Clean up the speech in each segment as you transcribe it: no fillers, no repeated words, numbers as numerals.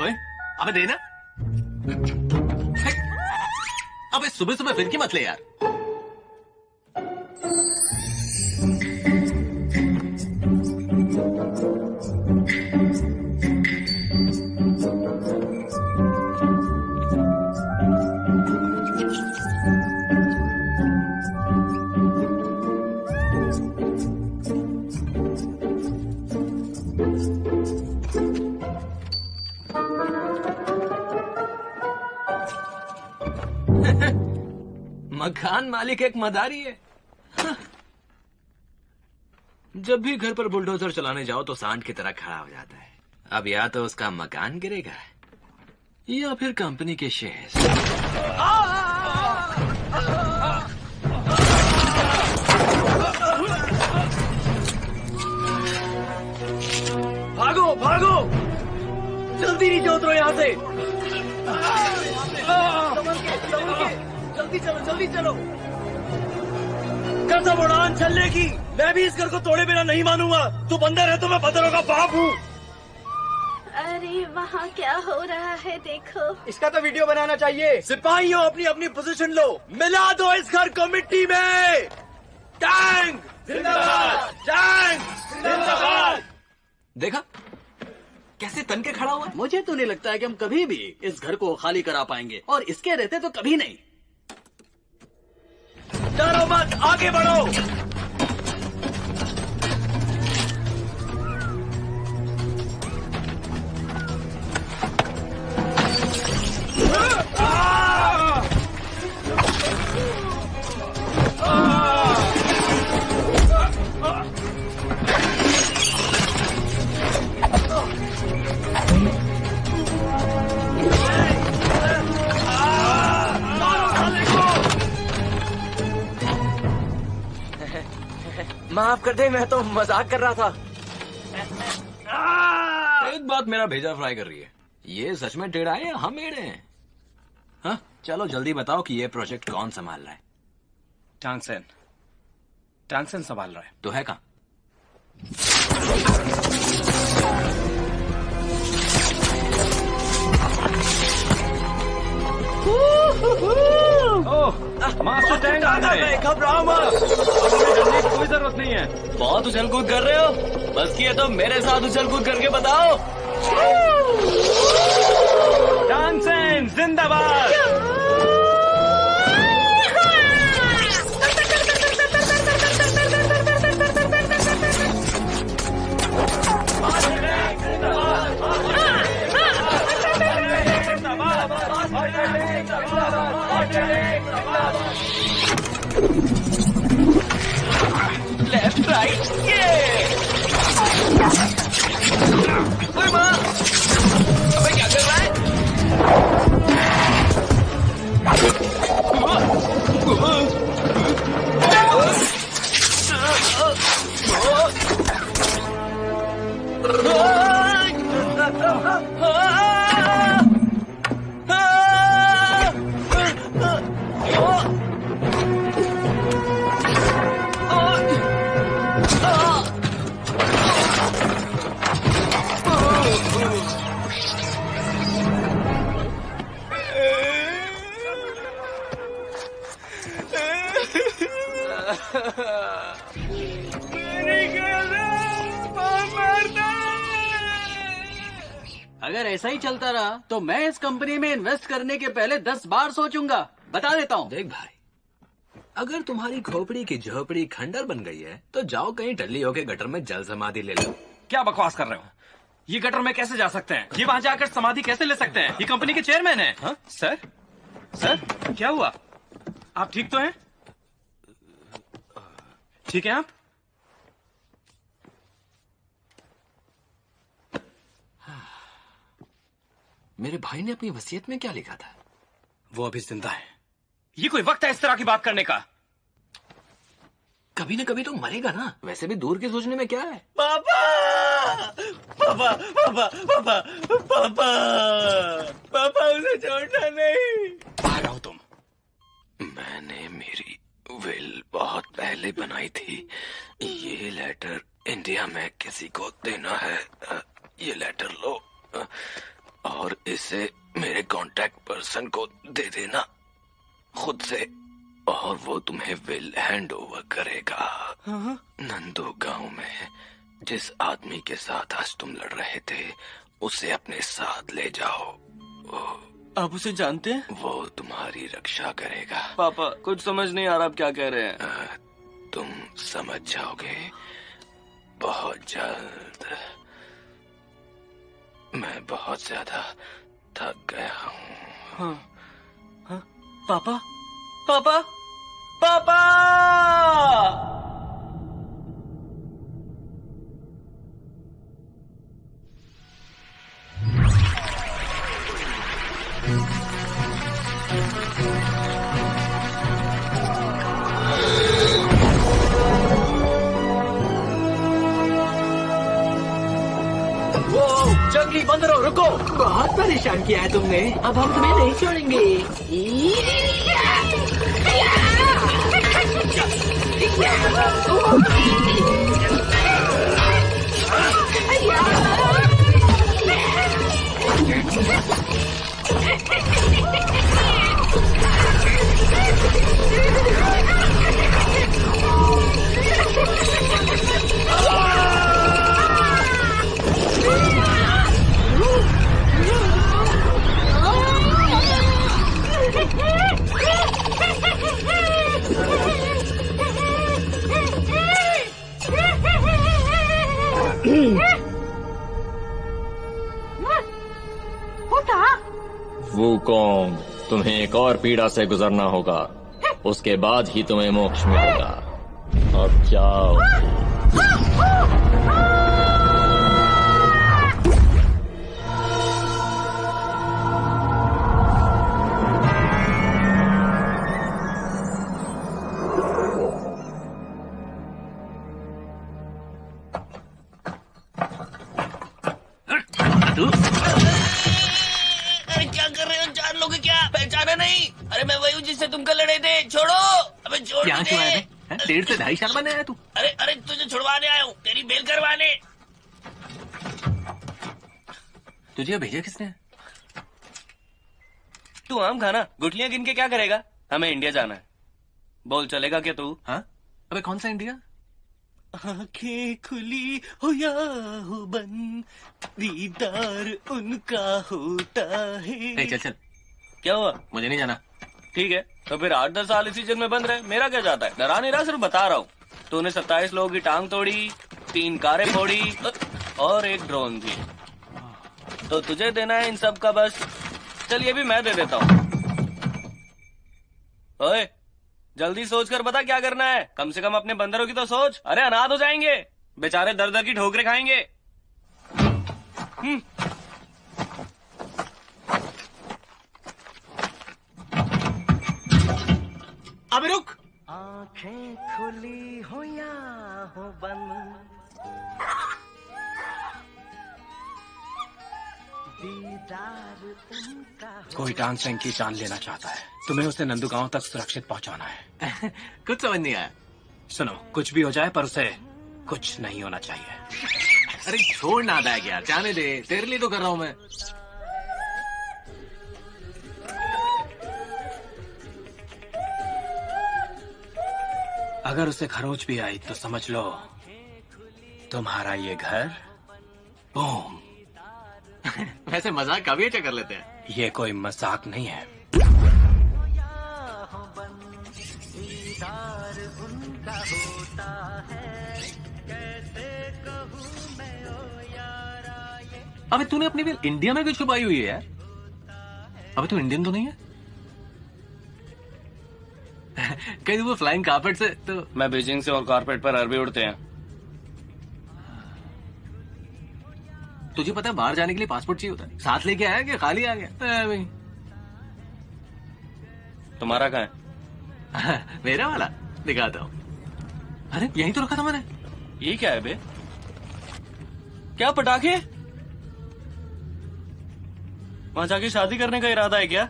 ओए, अबे देना। अबे सुबह सुबह फिर की मत ले यार। मकान मालिक एक मदारी है। जब भी घर पर बुलडोजर चलाने जाओ तो सांड की तरह खड़ा हो जाता है। अब या तो उसका मकान गिरेगा या फिर कंपनी के शेयर्स। भागो भागो, जल्दी नीचे उतरो यहाँ से। जल्दी चलो जल्दी चलो। कसम उड़ान चलने की, मैं भी इस घर को तोड़े बिना नहीं मानूंगा। तू बंदर है तो मैं बंदरों का बाप हूँ। अरे वहाँ क्या हो रहा है देखो। इसका तो वीडियो बनाना चाहिए। सिपाहियों अपनी अपनी पोजीशन लो, मिला दो इस घर को मिट्टी में। टैंक जिंदाबाद, टैंक जिंदाबाद। देखा कैसे तन के खड़ा हुआ है? मुझे तो नहीं लगता है कि हम कभी भी इस घर को खाली करा पाएंगे, और इसके रहते तो कभी नहीं। डरो मत, आगे बढ़ो। माफ कर दे, मैं तो मजाक कर रहा था। एक बात मेरा भेजा फ्राई कर रही है, ये सच में टेढ़ा है या हम एड़े हैं? हाँ चलो जल्दी बताओ कि ये प्रोजेक्ट कौन संभाल रहा है? टांगसेन संभाल रहा है। तो है कहाँ? मास्टर टैंक आ गए। घबराओ मत, अब हमें डरने की कोई जरूरत नहीं है। बहुत उछल कूद कर रहे हो, बस किए तो मेरे साथ उछल कूद करके बताओ। टांगसेन जिंदाबाद। लेफ्ट राइट ये। ओए माँ, अबे क्या कर रहा है? अगर ऐसा ही चलता रहा तो मैं इस कंपनी में इन्वेस्ट करने के पहले 10 बार सोचूंगा, बता देता हूँ। देख भाई, अगर तुम्हारी खोपड़ी की झोपड़ी खंडर बन गई है तो जाओ कहीं टल्ली होके गटर में जल समाधि ले लो। क्या बकवास कर रहे हो? ये गटर में कैसे जा सकते हैं? ये वहां जाकर समाधि कैसे ले सकते हैं? ये कंपनी के चेयरमैन है। हाँ? सर क्या हुआ? आप ठीक तो हैं? ठीक है आप? मेरे भाई ने अपनी वसीयत में क्या लिखा था? वो अभी जिंदा है। ये कोई वक्त है इस तरह की बात करने का? कभी न कभी तो मरेगा ना। वैसे भी दूर के सोचने में क्या है? पापा पापा पापा पापा पापा पापा, उसे छोड़ना नहीं। आ रहा हो तुम। मैंने मेरी विल बहुत पहले बनाई थी। ये लेटर इंडिया में किसी को देना है। ये लेटर लो और इसे मेरे कांटेक्ट पर्सन को दे देना खुद से, और वो तुम्हें विल हैंड ओवर करेगा। नंदू गांव में जिस आदमी के साथ आज तुम लड़ रहे थे उसे अपने साथ ले जाओ। आप उसे जानते हैं? वो तुम्हारी रक्षा करेगा। पापा कुछ समझ नहीं आ रहा आप क्या कह रहे हैं। तुम समझ जाओगे बहुत जल्द। मैं बहुत ज्यादा थक गया हूँ। हाँ, पापा पापा पापा! जंगली बंदरों रुको! बहुत परेशान किया है तुमने, अब हम तुम्हें नहीं छोड़ेंगे। वुकोंग, तुम्हें एक और पीड़ा से गुजरना होगा, उसके बाद ही तुम्हें मोक्ष मिलेगा। अब जाओ। तुम कल लड़े थे, छोड़ो। अबे छोड़ यहाँ क्यों आए थे? 1.5 से 2.5 साल बने आया तू? अरे अरे तुझे छुड़वाने आया हूँ, तेरी बेल करवाने। तुझे यहाँ भेजा किसने? तू आम खाना, गुठलियां गिन के क्या करेगा? हमें इंडिया जाना है। बोल चलेगा क्या तू? हाँ? अबे कौन सा इंडिया? आंखें खुली हो या हो बंद, दीदार उनका होता है। चल चल। क्या हुआ? मुझे नहीं जाना। ठीक है, तो फिर 8-10 साल इसी जेल में बंद रहे, मेरा क्या जाता है? डरा नहीं रहा, सिर्फ बता रहा हूँ। तूने 27 लोगों की टांग तोड़ी, 3 कारें फोड़ी और 1 ड्रोन थी, तो तुझे देना है इन सब का बस। चल ये भी मैं दे देता हूँ। ओए जल्दी सोच कर बता क्या करना है, कम से कम अपने बंदरों की तो सोच। अरे अनाथ हो जाएंगे बेचारे, दर दर की ठोकरें खाएंगे। अबे रुक। आंखें खुली हो या हो बंद, दीदार उनका। कोई टांग सेंग की जान लेना चाहता है, तुम्हें उसे नंदू गांव तक सुरक्षित पहुंचाना है। कुछ समझ नहीं आया। सुनो, कुछ भी हो जाए पर उसे कुछ नहीं होना चाहिए। अरे छोड़ ना बैग यार, जाने दे, तेरे लिए तो कर रहा हूँ मैं। अगर उसे खरोच भी आई तो समझ लो तुम्हारा ये घर बूम। वैसे मजाक काफी अच्छा कर लेते हैं। ये कोई मजाक नहीं है। अबे तूने अपनी भी इंडिया में क्यों छुपाई हुई है यार? अबे तू इंडियन तो नहीं है? कहीं वो फ्लाइंग कारपेट से तो? मैं बीजिंग से और कारपेट पर अरबी उड़ते हैं। तुझे पता है बाहर जाने के लिए पासपोर्ट चाहिए होता है, साथ लेके आया क्या खाली आ गया? भाई तुम्हारा कहाँ है? मेरा वाला दिखाता हूँ। अरे यहीं तो रखा था मैंने। ये क्या है बे? क्या पटाखे? वहां जाके शादी करने का इरादा है क्या?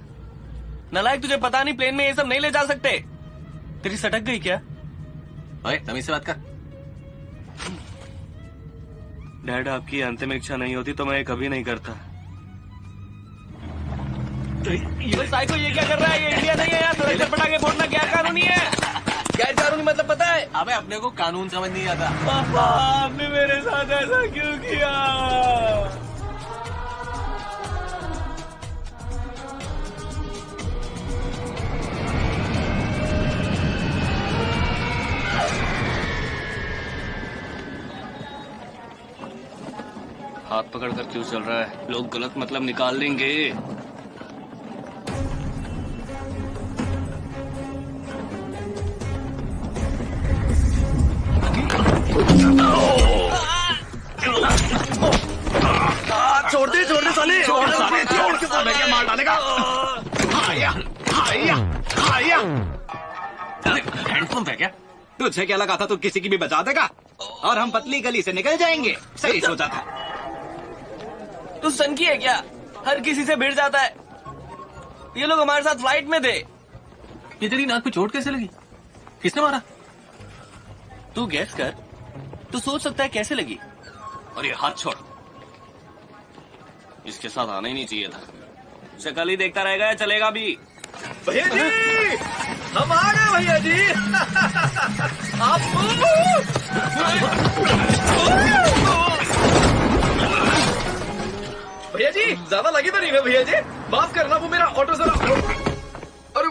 नालायक, तुझे पता नहीं प्लेन में ये सब नहीं ले जा सकते। तेरी सटक गई क्या? ओए तमीज से बात कर। डैड, आपकी अंतिम इच्छा नहीं होती तो मैं ये कभी नहीं करता। साइको ये क्या कर रहा है? ये इंडिया नहीं है यार, सुरक्षा पटाखे फोड़ना गैर कानूनी है। गैर कानूनी मतलब पता है? अबे अपने को कानून समझ नहीं आता। पापा आपने मेरे साथ ऐसा क्यों किया? हाथ पकड़कर क्यों चल रहा है? लोग गलत मतलब निकाल लेंगे। छोड़ दे साले, छोड़ के मैं क्या मार डालेगा? हैंडपंप है क्या? तुझे क्या लगा था तू किसी की भी बचा देगा और हम पतली गली से निकल जाएंगे? सही सोचा था। तू सनकी है क्या? हर किसी से भिड़ जाता है। ये लोग हमारे साथ फ्लाइट में थे। ये तेरी नाक पे चोट कैसे लगी? किसने मारा? तू गैस कर, तू सोच सकता है कैसे लगी? और ये हाथ छोड़, इसके साथ आना ही नहीं चाहिए था। शक्ल ही देखता रहेगा या चलेगा भी? भैया जी, हम आ गए भैया जी। आप भैया जी ज्यादा लगी तो नहीं ना भैया जी? माफ करना, वो मेरा ऑटो जरा। अरे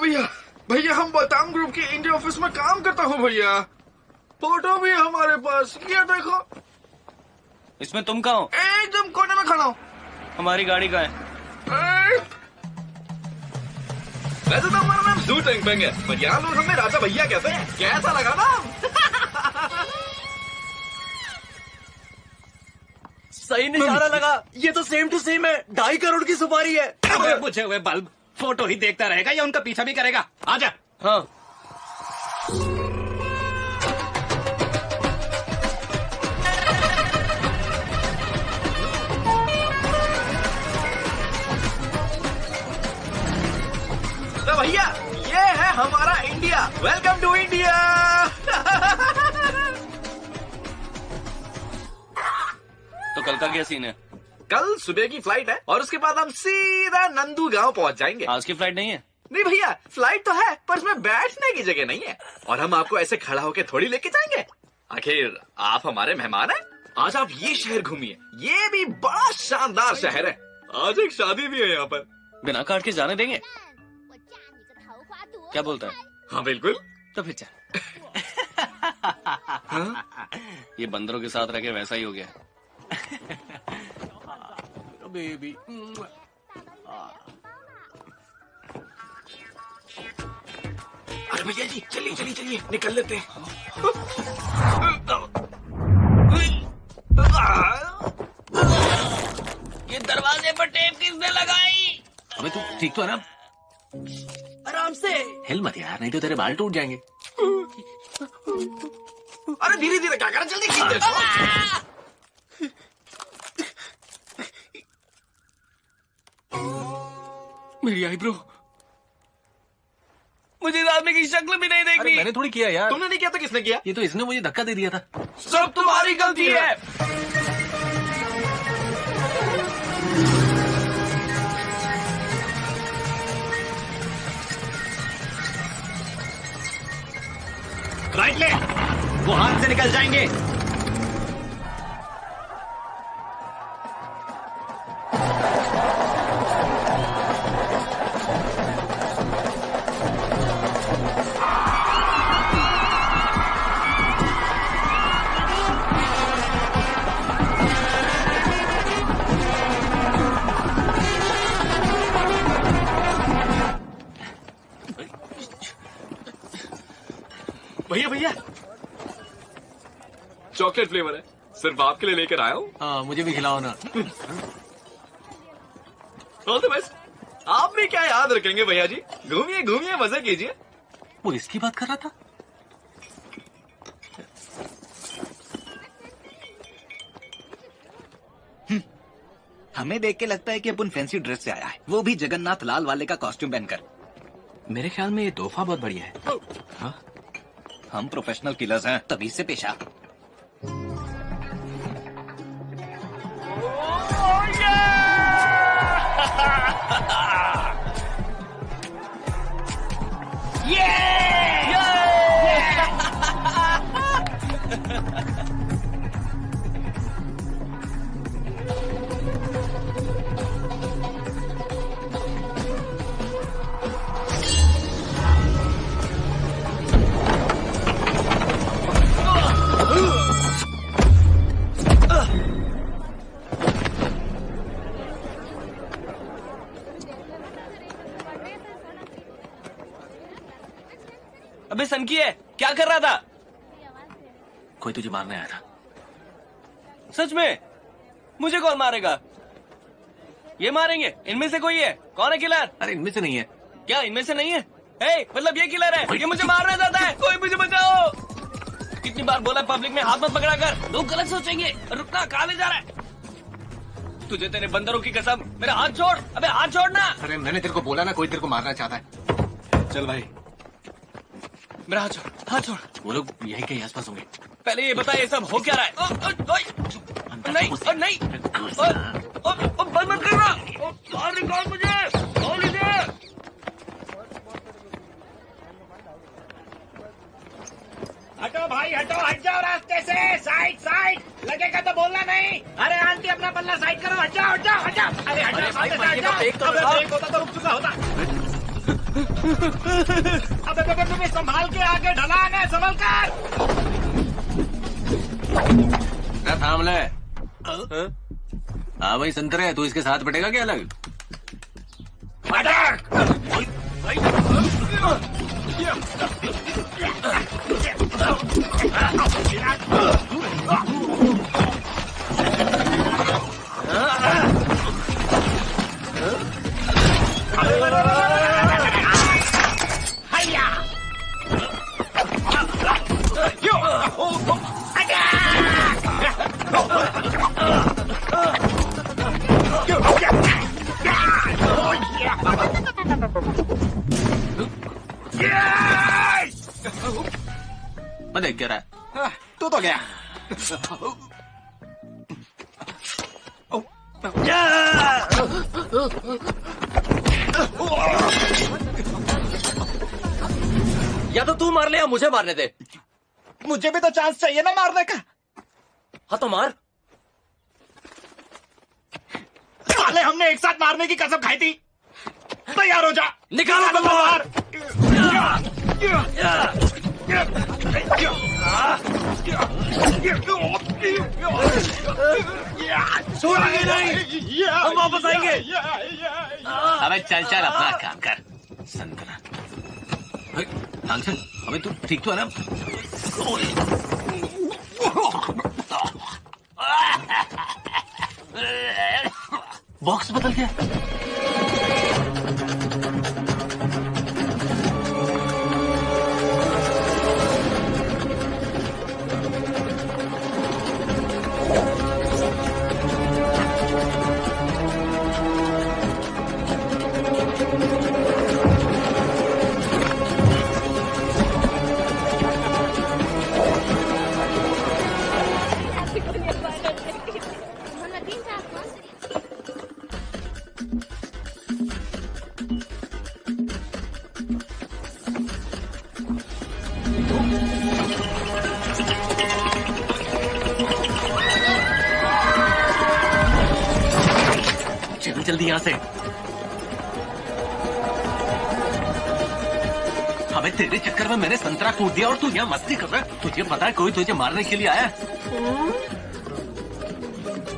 भैया हम बतांग ग्रुप के इंडिया ऑफिस में काम करता हूँ भैया। फोटो भी हमारे पास, ये देखो। इसमें तुम कहाँ हो? एकदम कोने में खड़ा हूँ। हमारी गाड़ी कहाँ है? वैसे तो हमारा नाम जू टेंग पेंग है, पर यहाँ लोग हमें राजा भैया कहते हैं। कैसा लगा नाम? सही निशाना लगा। ये तो सेम टू सेम है। 2.5 करोड़ की सुपारी है। अबे बुझे हुए बल्ब, फोटो ही देखता रहेगा या उनका पीछा भी करेगा? आजा। हाँ, तो भैया ये है हमारा इंडिया। Welcome to India. तो कल का क्या सीन है? कल सुबह की फ्लाइट है और उसके बाद हम सीधा नंदू गांव पहुंच जाएंगे। आज की फ्लाइट नहीं है? नहीं भैया, फ्लाइट तो है पर उसमें बैठने की जगह नहीं है और हम आपको ऐसे खड़ा होके थोड़ी लेके जाएंगे। आखिर आप हमारे मेहमान हैं। आज आप ये शहर घूमिए, ये भी बड़ा शानदार शहर है। आज एक शादी भी है यहाँ पर। बिना कार्ड के जाने देंगे? क्या बोलता है? हाँ बिल्कुल। तो फिर चल। ये बंदरों के साथ रह के वैसा ही हो गया। बेबी अरे भैया जी चलिए निकल लेते हैं। ये दरवाजे पर टेप किसने लगाई? अबे तू ठीक तो है ना? आराम से। हिल मत यार, नहीं तो तेरे बाल टूट जाएंगे। अरे धीरे धीरे क्या कर, जल्दी खींच दे। मेरी आईब्रो, मुझे इस आदमी की शक्ल भी नहीं अरे देखनी। मैंने थोड़ी किया यार। तुमने नहीं किया तो किसने किया? ये तो इसने मुझे धक्का दे दिया था। सब तुम्हारी गलती है। राइट ले, वो हाथ से निकल जाएंगे। भैया चॉकलेट फ्लेवर है, सिर्फ आपके लिए लेकर आया हूँ। हाँ मुझे भी खिलाओ ना। All the best. आप भी क्या याद रखेंगे भैया जी। घूमिए घूमिए, मजे कीजिए। वो इसकी बात कर रहा था। हमें देख के लगता है कि अपन फैंसी ड्रेस से आया है, वो भी जगन्नाथ लाल वाले का कॉस्ट्यूम पहनकर। मेरे ख्याल में ये तोहफा बहुत बढ़िया है। हाँ? हम प्रोफेशनल किलर्स हैं, तभी से पेशा। अबे सनकी है, क्या कर रहा था? कोई तुझे मारने आया था। सच में? मुझे कौन मारेगा? ये मारेंगे? इनमें से कोई है? कौन है किलर? अरे इनमें से नहीं है। क्या इनमें से नहीं है? मतलब ये किलर है, ये मुझे मारना चाहता है, कोई मुझे बचाओ। कितनी बार बोला पब्लिक में हाथ मत पकड़ा कर, लोग गलत सोचेंगे। रुकना, कहाँ ले जा रहा है? तुझे तेरे बंदरों की कसम, मेरा हाथ छोड़, अबे हाथ छोड़ना। अरे मैंने तेरे को बोला ना, कोई तेरे को मारना चाहता है। चल भाई, मेरा हाथ छोड़, हाथ छोड़। वो लोग यही कहीं आसपास होंगे। पहले ये बता, ये सब हो क्या रहा है? नहीं, नहीं, बंद मत करना, बाहर निकाल मुझे, खोल इसे। हटो भाई हटो, हट जाओ रास्ते से, साइड साइड, लगेगा तो बोलना नहीं। अरे आंटी अपना पल्ला साइड करो, हट जाओ हट जाओ हट जाओ। अरे हट जाओ, सामने से हट जाओ। अबे ब्रेक होता तो रुक चुका होता। अबे तुम्हें संभाल के आगे ढलान है, संभल कर। थाम ले। हाँ भाई संतरे, तू इसके साथ बैठेगा क्या अलग? मैं देख क्या रहा है? तू तो गया। या तो तू मार ले या मुझे मारने दे। मुझे भी तो चांस चाहिए ना मारने का। हाँ तो मार। साले हमने एक साथ मारने की कसम खाई थी। तैयार हो जा, निकालो तलवार। छोड़ेंगे नहीं, हम वापस आएंगे। अबे चल चल अपना काम कर संतरा। अबे तू ठीक तो है ना? बॉक्स बदल गया। जल्दी यहाँ से। हमें तेरे चक्कर में मैंने संतरा कूट दिया और तू यहाँ मस्ती कर रहा है। तुझे पता है कोई तुझे मारने के लिए आया?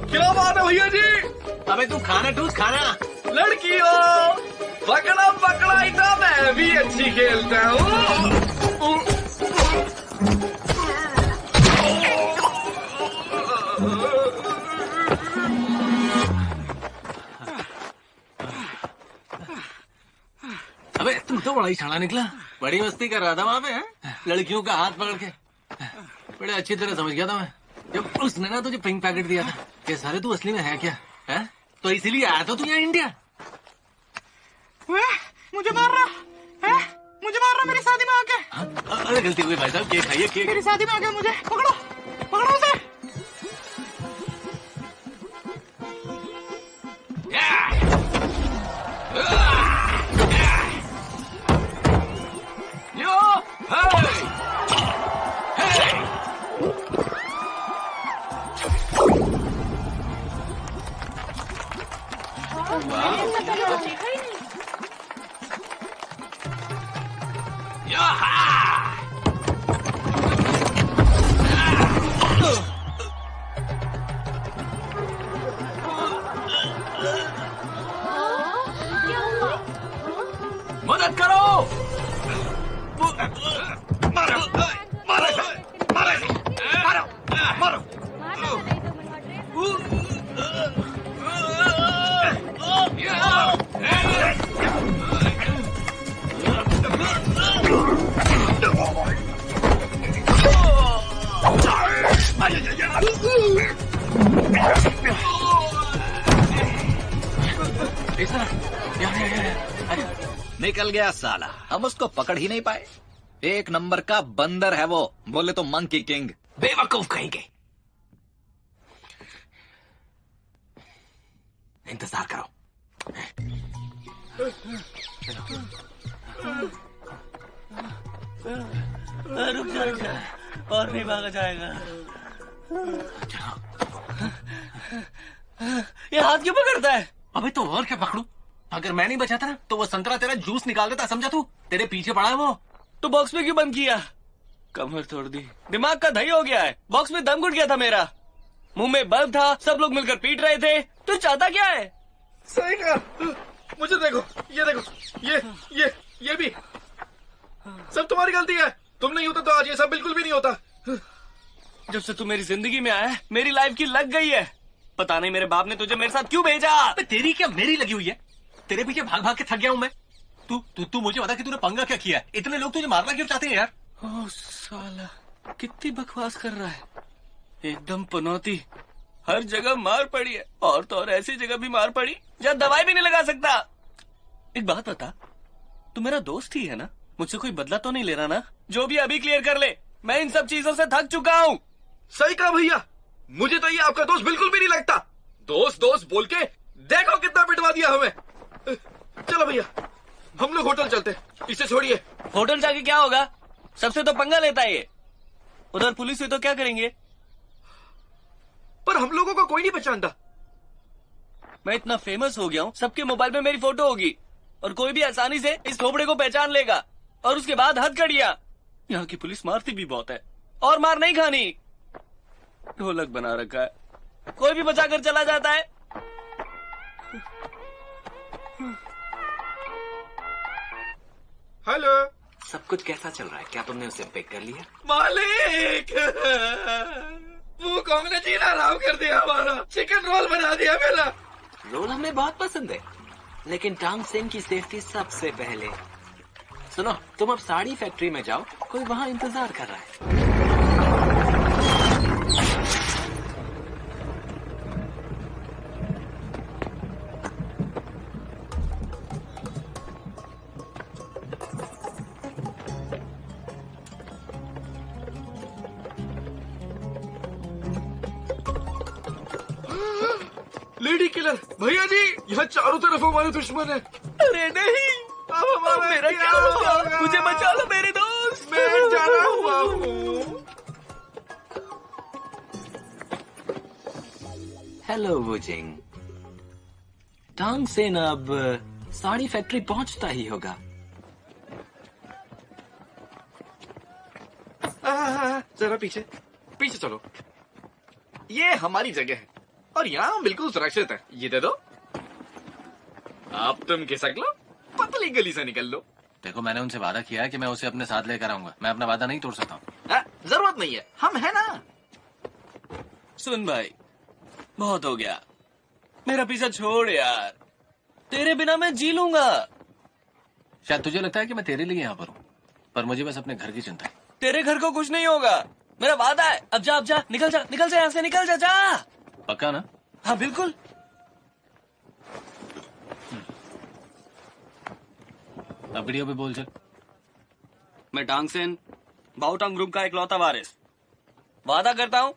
क्या बात है भैया जी? अबे तू खाना ठूस खाना। लड़की हो, पकड़ा पकड़ा ही तो मैं भी अच्छी खेलता हूँ। अबे तू तो बड़ा ही छाड़ा निकला। बड़ी मस्ती कर रहा था वहाँ पे, है? लड़कियों का हाथ पकड़ के। बड़े अच्छी तरह समझ गया था मैं जब उसने ना तुझे पिंक पैकेट दिया था कि सारे तू असली में है क्या, है? तो इसीलिए आया था तू यहाँ इंडिया। मुझे मार रहा है, मुझे मार रहा मेरी शादी में आके। अरे गलती हुई भाई साहब, केक खाइए केक। मेरी शादी में आके मुझे पकड़ो, पकड़ो उसे। मदद करो। इस तरह यहाँ। निकल गया साला, हम उसको पकड़ ही नहीं पाए। एक नंबर का बंदर है वो, बोले तो मंकी किंग। बेवकूफ कहेंगे। इंतजार करो। रुक जा, और नहीं भागा जाएगा। ये हाथ क्यों पकड़ता है? अबे तो और क्या पकड़ू? अगर मैं नहीं बचाता ना तो वो संतरा तेरा जूस निकाल देता, समझा तू? तेरे पीछे पड़ा है वो। तो बॉक्स में क्यों बंद किया? कमर तोड़ दी, दिमाग का दही हो गया है। बॉक्स में दम घुट गया था मेरा, मुंह में बल्ब था, सब लोग मिलकर पीट रहे थे। तू चाहता क्या है? सही कहा। मुझे देखो, ये देखो, ये भी सब तुम्हारी गलती है। तुम नहीं होता तो आज ये सब बिल्कुल भी नहीं होता। जब से तू मेरी जिंदगी में आया है, मेरी लाइफ की लग गई है। पता नहीं मेरे बाप ने तुझे मेरे साथ क्यों भेजा। तेरी क्या मेरी लगी हुई है? तेरे पीछे भाग भाग के थक गया हूं मैं। तू मुझे बता कि तूने पंगा क्या किया है? इतने लोग तुझे मारना क्यों चाहते हैं यार? ओह साला, कितनी बकवास कर रहा है। एकदम पनौती, हर जगह मार पड़ी है। और तो और ऐसी जगह भी मार पड़ी जहाँ दवाई भी नहीं लगा सकता। एक बात बता, तू मेरा दोस्त ही है ना? मुझसे कोई बदला तो नहीं ले रहा ना? जो भी अभी क्लियर कर ले, मैं इन सब चीजों से थक चुका हूँ। सही कहा भैया, मुझे तो ये आपका दोस्त बिल्कुल भी नहीं लगता। दोस्त दोस्त बोल के देखो कितना पिटवा दिया हमें। चलो भैया, हम लोग होटल चलते, इसे छोड़िए। होटल जाके क्या होगा? सबसे तो पंगा लेता है ये। उधर पुलिस हुई तो क्या करेंगे? पर हम लोगों को कोई नहीं पहचानता। मैं इतना फेमस हो गया हूँ, सबके मोबाइल में मेरी फोटो होगी और कोई भी आसानी से इस खोपड़े को पहचान लेगा। और उसके बाद हथकड़ियां। यहाँ की पुलिस मारती भी बहुत है, और मार नहीं खानी। ढोलक बना रखा है, कोई भी बचाकर चला जाता है। हेलो, सब कुछ कैसा चल रहा है? क्या तुमने उसे पिक कर लिया? मालिक, वो कौन ने जीना हराम कर दिया हमारा। चिकन रोल बना दिया मेरा। रोल हमें बहुत पसंद है, लेकिन टांग सेन की सेफ्टी सबसे पहले। सुनो, तुम अब साड़ी फैक्ट्री में जाओ, कोई वहाँ इंतजार कर रहा है। लेडी किलर, भैया जी, यहाँ चारों तरफ हमारे दुश्मन है। अरे नहीं, अब हमारा मेरा क्या होगा? मुझे बचा लो मेरे दोस्त। मैं जाना हुआ हूँ। हेलो वुजिंग, टांग सेन अब साड़ी फैक्ट्री पहुंचता ही होगा। जरा पीछे पीछे चलो, ये हमारी जगह है और यहाँ हम बिल्कुल सुरक्षित है। ये दे दो। अब तुम खिसक लो, पतली गली से निकल लो। देखो, मैंने उनसे वादा किया है कि मैं उसे अपने साथ लेकर आऊंगा। मैं अपना वादा नहीं तोड़ सकता हूँ। जरूरत नहीं है, हम है ना। सुन भाई, बहुत हो गया, मेरा पीछा छोड़ यार। तेरे बिना मैं जी लूंगा। शायद तुझे लगता है कि मैं तेरे लिए यहाँ पर हूँ, पर मुझे बस अपने घर की चिंता है। तेरे घर को कुछ नहीं होगा, मेरा वादा है। अब जा, अब जा, निकल जा, निकल जा यहाँ से, निकल जा, जा। पक्का ना? हाँ बिल्कुल। अब वीडियो पे बोल चल। मैं टांग सेन, बाओटांग ग्रुप का इकलौता वारिस, वादा करता हूँ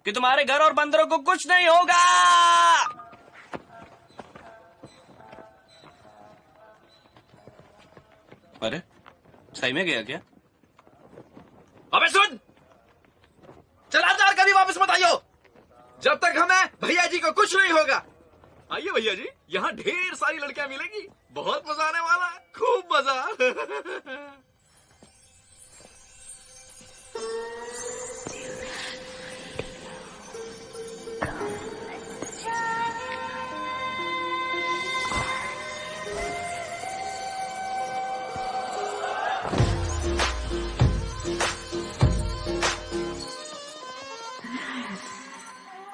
कि तुम्हारे घर और बंदरों को कुछ नहीं होगा। अरे सही में गया क्या? अबे सुन, चला जा, कभी वापस मत आइयो जब तक हमें भैया जी को कुछ नहीं होगा। आइए भैया जी, यहाँ ढेर सारी लड़कियां मिलेंगी, बहुत मजा आने वाला है, खूब मजा।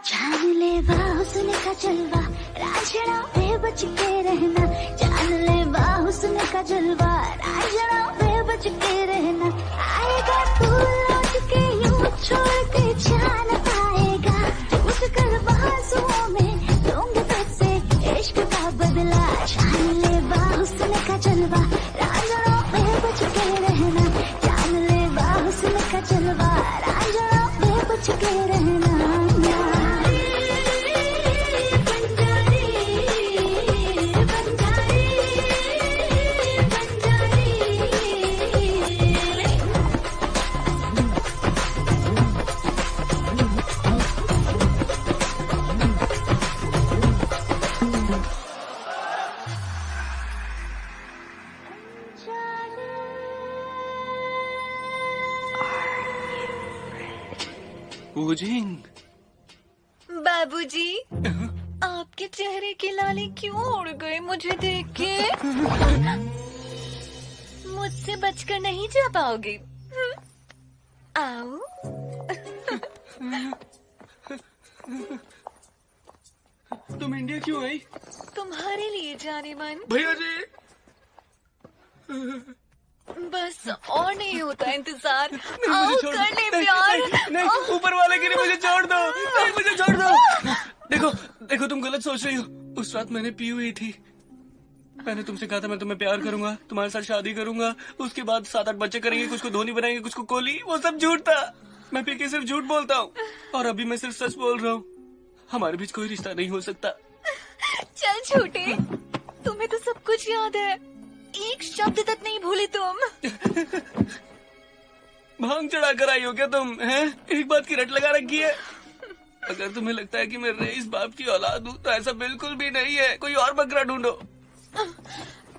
जान ले हुस्न का जलवा, रांझना पे बच के रहना। जान ले हुस्न का जलवा, रांझना पे बच के रहना। आएगा तू लौट के यूं छोड़ के जान पाएगा। उस कर बाजुओं में लूंगी तुझसे इश्क का बदला। जान ले हुस्न का जलवा, रांझनों पे बच के रहना। जान ले हुस्न का जलवा, रांझनों पे बच के रहना। बाबूजी, आपके चेहरे की लाली क्यों उड़ गई मुझे देख के? मुझसे बचकर नहीं जा पाओगे। आओ। तुम इंडिया क्यों आई? तुम्हारे लिए जाने मन। भैया जी, बस और नहीं होता इंतजार। मुझे आओ छोड़ दो। कर ले प्यार। नहीं, ऊपर वाले के लिए मुझे छोड़ दो। नहीं, मुझे छोड़ दो। देखो देखो, तुम गलत सोच रही हो। उस रात मैंने पी हुई थी। मैंने तुमसे कहा था मैं तुम्हें प्यार करूंगा, तुम्हारे साथ शादी करूंगा, उसके बाद 7-8 बच्चे करेंगे, कुछ को धोनी बनाएंगे, कुछ को कोहली। वो सब झूठ था। मैं पी के सिर्फ झूठ बोलता हूँ, और अभी मैं सिर्फ सच बोल रहा हूँ। हमारे बीच कोई रिश्ता नहीं हो सकता। चल छोटे, तुम्हें तो सब कुछ याद है, एक शब्द तक नहीं भूले तुम। भांग चढ़ा कर आई हो क्या तुम? हैं? एक बात की रट लगा रखी है। अगर तुम्हें लगता है कि मैं रईस बाप की औलाद हूँ तो ऐसा बिल्कुल भी नहीं है। कोई और बकरा ढूंढो।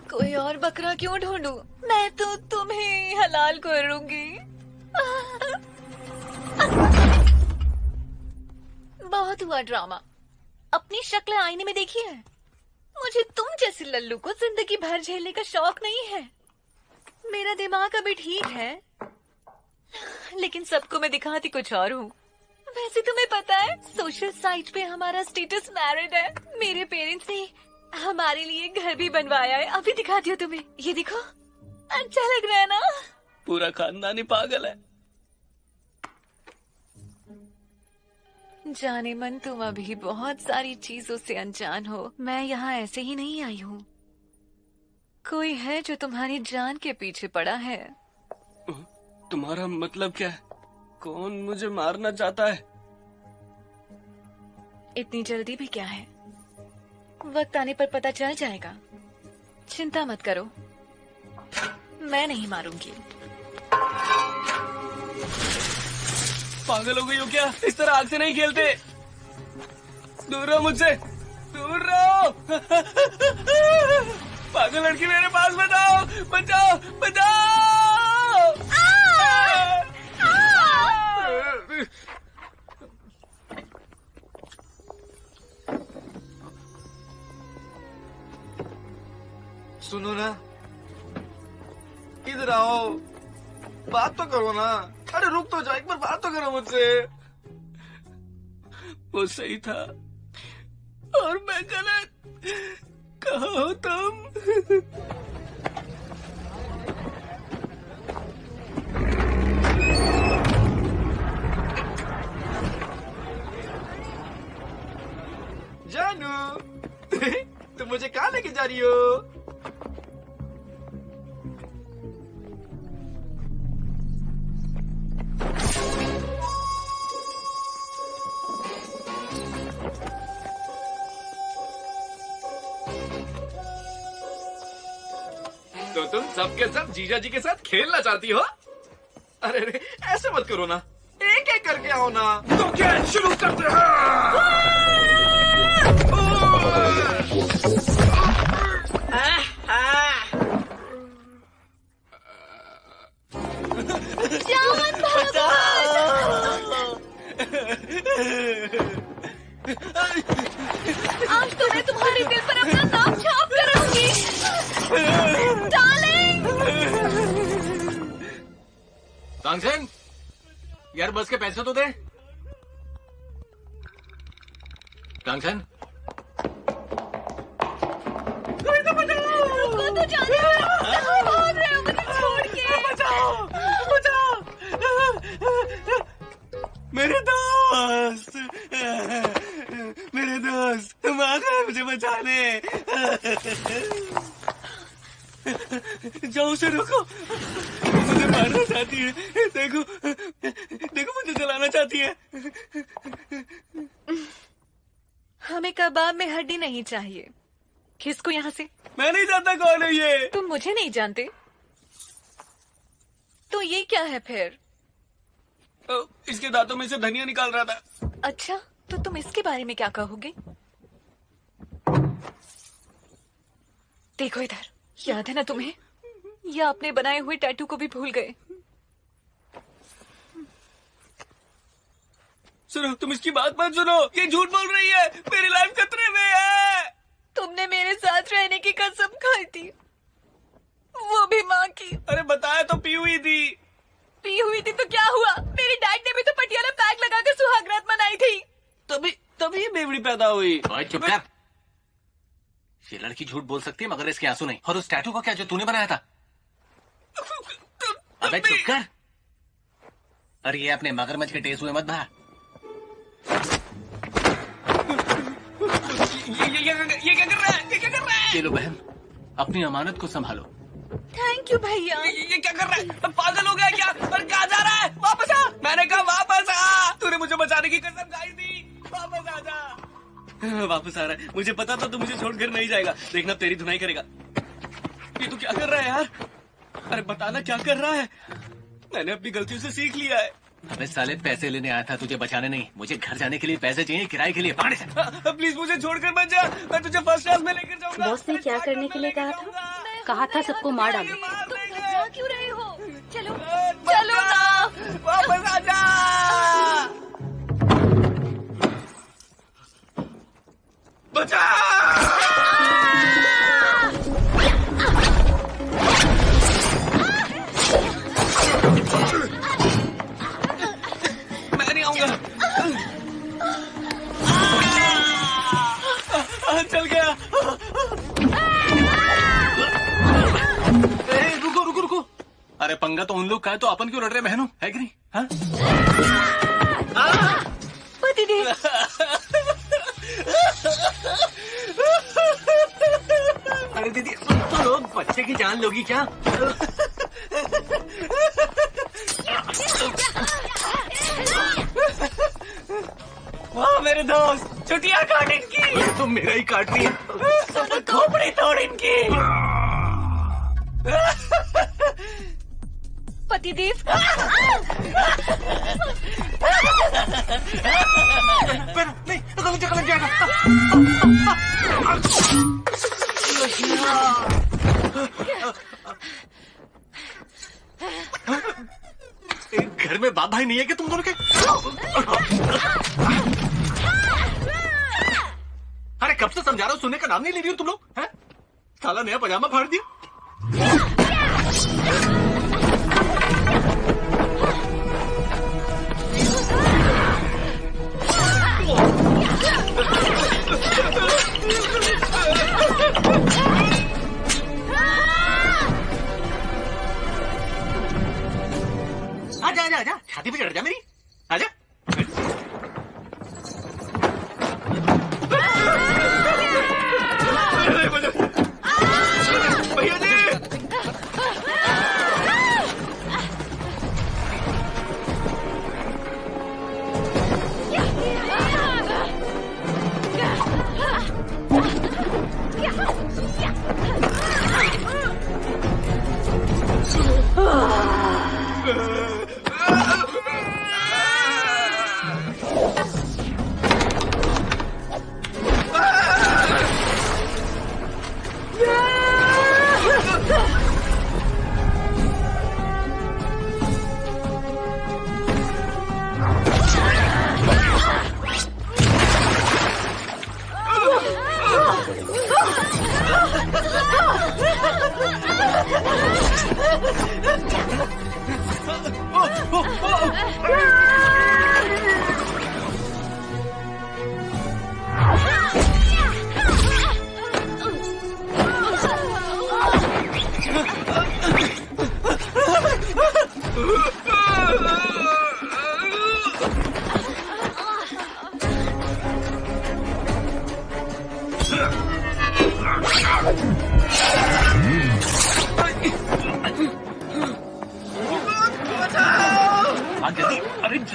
कोई और बकरा क्यों ढूंढूं? मैं तो तुम्हें हलाल करूंगी। बहुत हुआ ड्रामा। अपनी शक्ल आईने में देखी है? मुझे तुम जैसे लल्लू को जिंदगी भर झेलने का शौक नहीं है। मेरा दिमाग अभी ठीक है, लेकिन सबको मैं दिखाती कुछ और हूँ। वैसे तुम्हें पता है, सोशल साइट पे हमारा स्टेटस मैरिड है। मेरे पेरेंट्स ने हमारे लिए घर भी बनवाया है। अभी दिखाती हूँ तुम्हें, ये देखो। अच्छा लग रहा है ना? पूरा खानदान ही पागल है। जाने मन, तुम अभी बहुत सारी चीजों से अनजान हो। मैं यहाँ ऐसे ही नहीं आई हूँ। कोई है जो तुम्हारी जान के पीछे पड़ा है। तुम्हारा मतलब क्या है? कौन मुझे मारना चाहता है? इतनी जल्दी भी क्या है, वक्त आने पर पता चल जाएगा। चिंता मत करो, मैं नहीं मारूंगी। पागल हो गई हो क्या? इस तरह आग से नहीं खेलते। दूर रहो मुझसे, दूर रहो। पागल लड़की मेरे पास, बचाओ बचाओ बचाओ। सुनो ना, इधर आओ, बात तो करो ना। अरे रुक तो जाओ, एक बार बात तो करो मुझसे। वो सही था और मैं गलत। कहाँ हो तुम? जानू, तुम मुझे कहाँ लेके जा रही हो? तो तुम सबके सब जीजा जी के साथ खेलना चाहती हो? अरे अरे, ऐसे मत करो ना, एक एक करके आओ ना। तो क्या शुरू करते हैं? आज तो मैं तुम्हारे दिल पर अपना नाम छाप कर रहूंगी। डार्लिंग। तांगसेन, यार बस के पैसे तो दे। तांगसेन, रुको तो जाने दो। कहाँ भाग रहे हो मुझे छोड़ के? बचाओ बचाओ मेरे दोस्त, मेरे दोस्त, तुम आ गए मुझे बचाने। जाओ उसे रोको, मुझे मारना चाहती है। देखो देखो मुझे जलाना चाहती है। हमें कबाब में हड्डी नहीं चाहिए। किसको यहाँ से? मैं नहीं जानता कौन है ये। तुम मुझे नहीं जानते तो ये क्या है फिर? इसके दांतों में से धनिया निकाल रहा था। अच्छा, तो तुम इसके बारे में क्या कहोगे? देखो इधर, याद है ना तुम्हें? या अपने बनाए हुए टैटू को भी भूल गए? सुनो, तुम इसकी बात मत सुनो, ये झूठ बोल रही है। मेरी लाइफ खतरे में है। तुमने मेरे साथ रहने की कसम खाई थी, वो भी माँ की। अरे बताया तो पी हुई थी। पी हुई थी तो क्या हुआ? मेरे डैड ने भी तो पटियाला पैक लगाकर सुहागरात मनाई थी। तभी ये बेवड़ी पैदा हुई। ओए चुप कर। ये लड़की झूठ बोल सकती है मगर इसके आंसू नहीं। और उस टैटू को क्या जो तूने बनाया था? अबे चुप कर। अरे ये अपने मगरमच्छ के टेस्ट हुए मत भा। ये क्या कर रहा है? ये क्या कर रहा है? ये लो बहन, अपनी अमानत को संभालो। थैंक यू भैया। ये क्या कर रहा है? पागल हो गया क्या? और कहाँ जा रहा है? वापस आ। मैंने कहा वापस आ। तूने मुझे बचाने की कसम खाई थी। वापस आ जा। वापस आ रहा है। मुझे पता था तू मुझे छोड़कर नहीं जाएगा। देखना तेरी धुनाई करेगा। ये तू क्या कर रहा है यार? अरे बताना क्या कर रहा है? मैंने अपनी गलतियों से सीख लिया है। अबे साले, पैसे लेने आया था, तुझे बचाने नहीं। मुझे घर जाने के लिए पैसे चाहिए, किराए के लिए। भाड़ से। प्लीज मुझे छोड़कर मत जा। मैं तुझे फर्स्ट क्लास में लेकर जाऊंगा। बॉस ने क्या करने के लिए कहा था? कहा था सबको मार डालो। तुम घबरा क्यों रहे हो? चलो चलो ना, वापस आ जा। बचा। मैं नहीं आऊंगा। चल गया। रुको रुको रुको। अरे पंगा तो उन लोग का है, तो अपन क्यों लड़ रहे बहनों? है कि नहीं? हाँ? पतिदेव। अरे दीदी, तो लोग बच्चे की जान लोगी क्या? वाह मेरे दोस्त, छुट्टियां काट इनकी। तुम मेरा ही काट रही है। खोपड़ी तोड़ इनकी। पतिदेव। नहीं, गलत जगह लग जाएगा। घर में बाप भाई नहीं है क्या तुम दोनों के? अरे कब से समझा रहा हूँ, सुनने का नाम नहीं ले रही हो तुम लोग? हैं? साला नया पजामा फाड़ दिया। आजा आजा आजा, छाती पे चढ़ जा मेरी। आजा। भैया जी।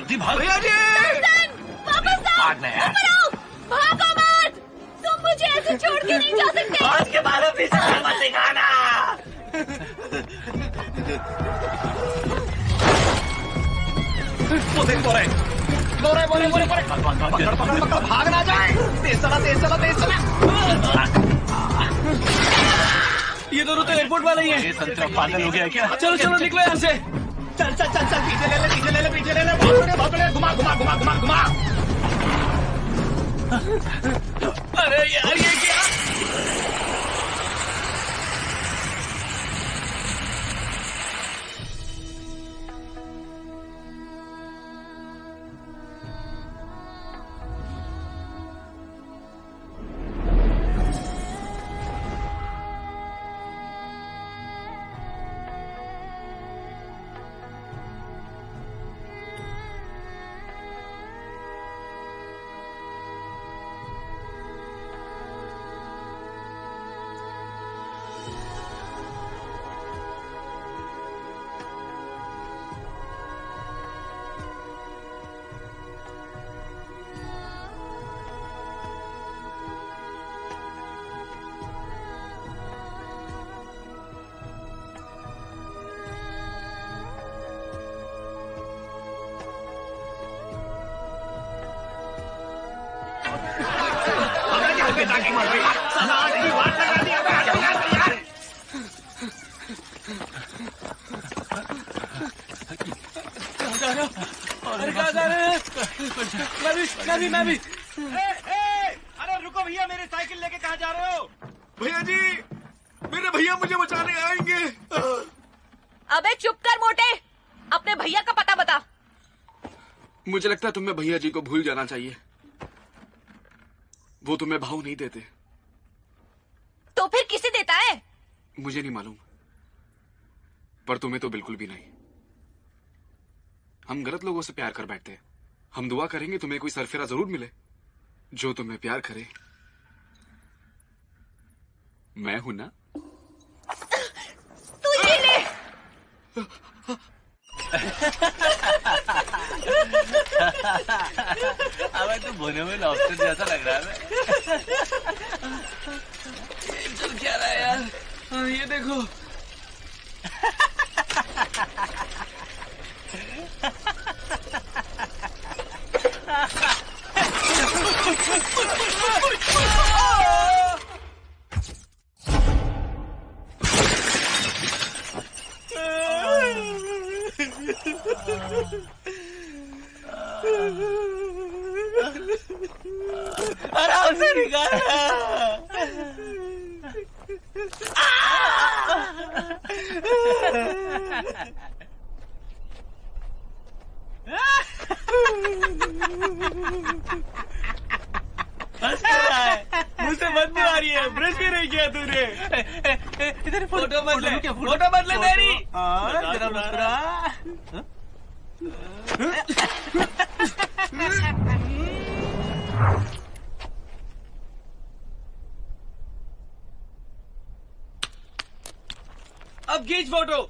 जल्दी भाग। भैया जी वापस आओ, भागना यार। ऊपर आओ, भागो मत, तुम मुझे ऐसे छोड़ के नहीं जा सकते। आज के बाद अपनी शक्ल मत दिखाना। वो देख बोरे भाग ना जाए। तेज चला। ये दोनों तो एयरपोर्ट वाले ही हैं। ये संतरा पागल हो गया क्या? चलो चलो निकलो यहाँ से। चल पीछे ले ले। बहुत बढ़िया। घुमा। अरे यार ये क्या? मैं भी। अरे रुको भैया, मेरी साइकिल लेके कहाँ जा रहे हो? भैया जी, मेरे भैया मुझे बचाने आएंगे। अबे चुप कर मोटे, अपने भैया का पता बता। मुझे लगता है तुम्हें भैया जी को भूल जाना चाहिए। वो तुम्हें भाव नहीं देते। तो फिर किसे देता है? मुझे नहीं मालूम, पर तुम्हें तो बिल्कुल भी नहीं। हम गलत लोगों से प्यार कर बैठते हैं। हम दुआ करेंगे तुम्हें कोई सरफिरा जरूर मिले जो तुम्हें प्यार करे। मैं हूं ना। तुझे ले। अबे तो भुने में लॉबस्टर जैसा लग रहा है। चल क्या रहा है यार? ये देखो। आराम से निकाल। मुझसे बदबू आ रही है। ब्रश भी नहीं किया तूने। इधर फोटो मत ले, फोटो मत ले मेरी। जरा मुस्कुरा। अब खींच फोटो।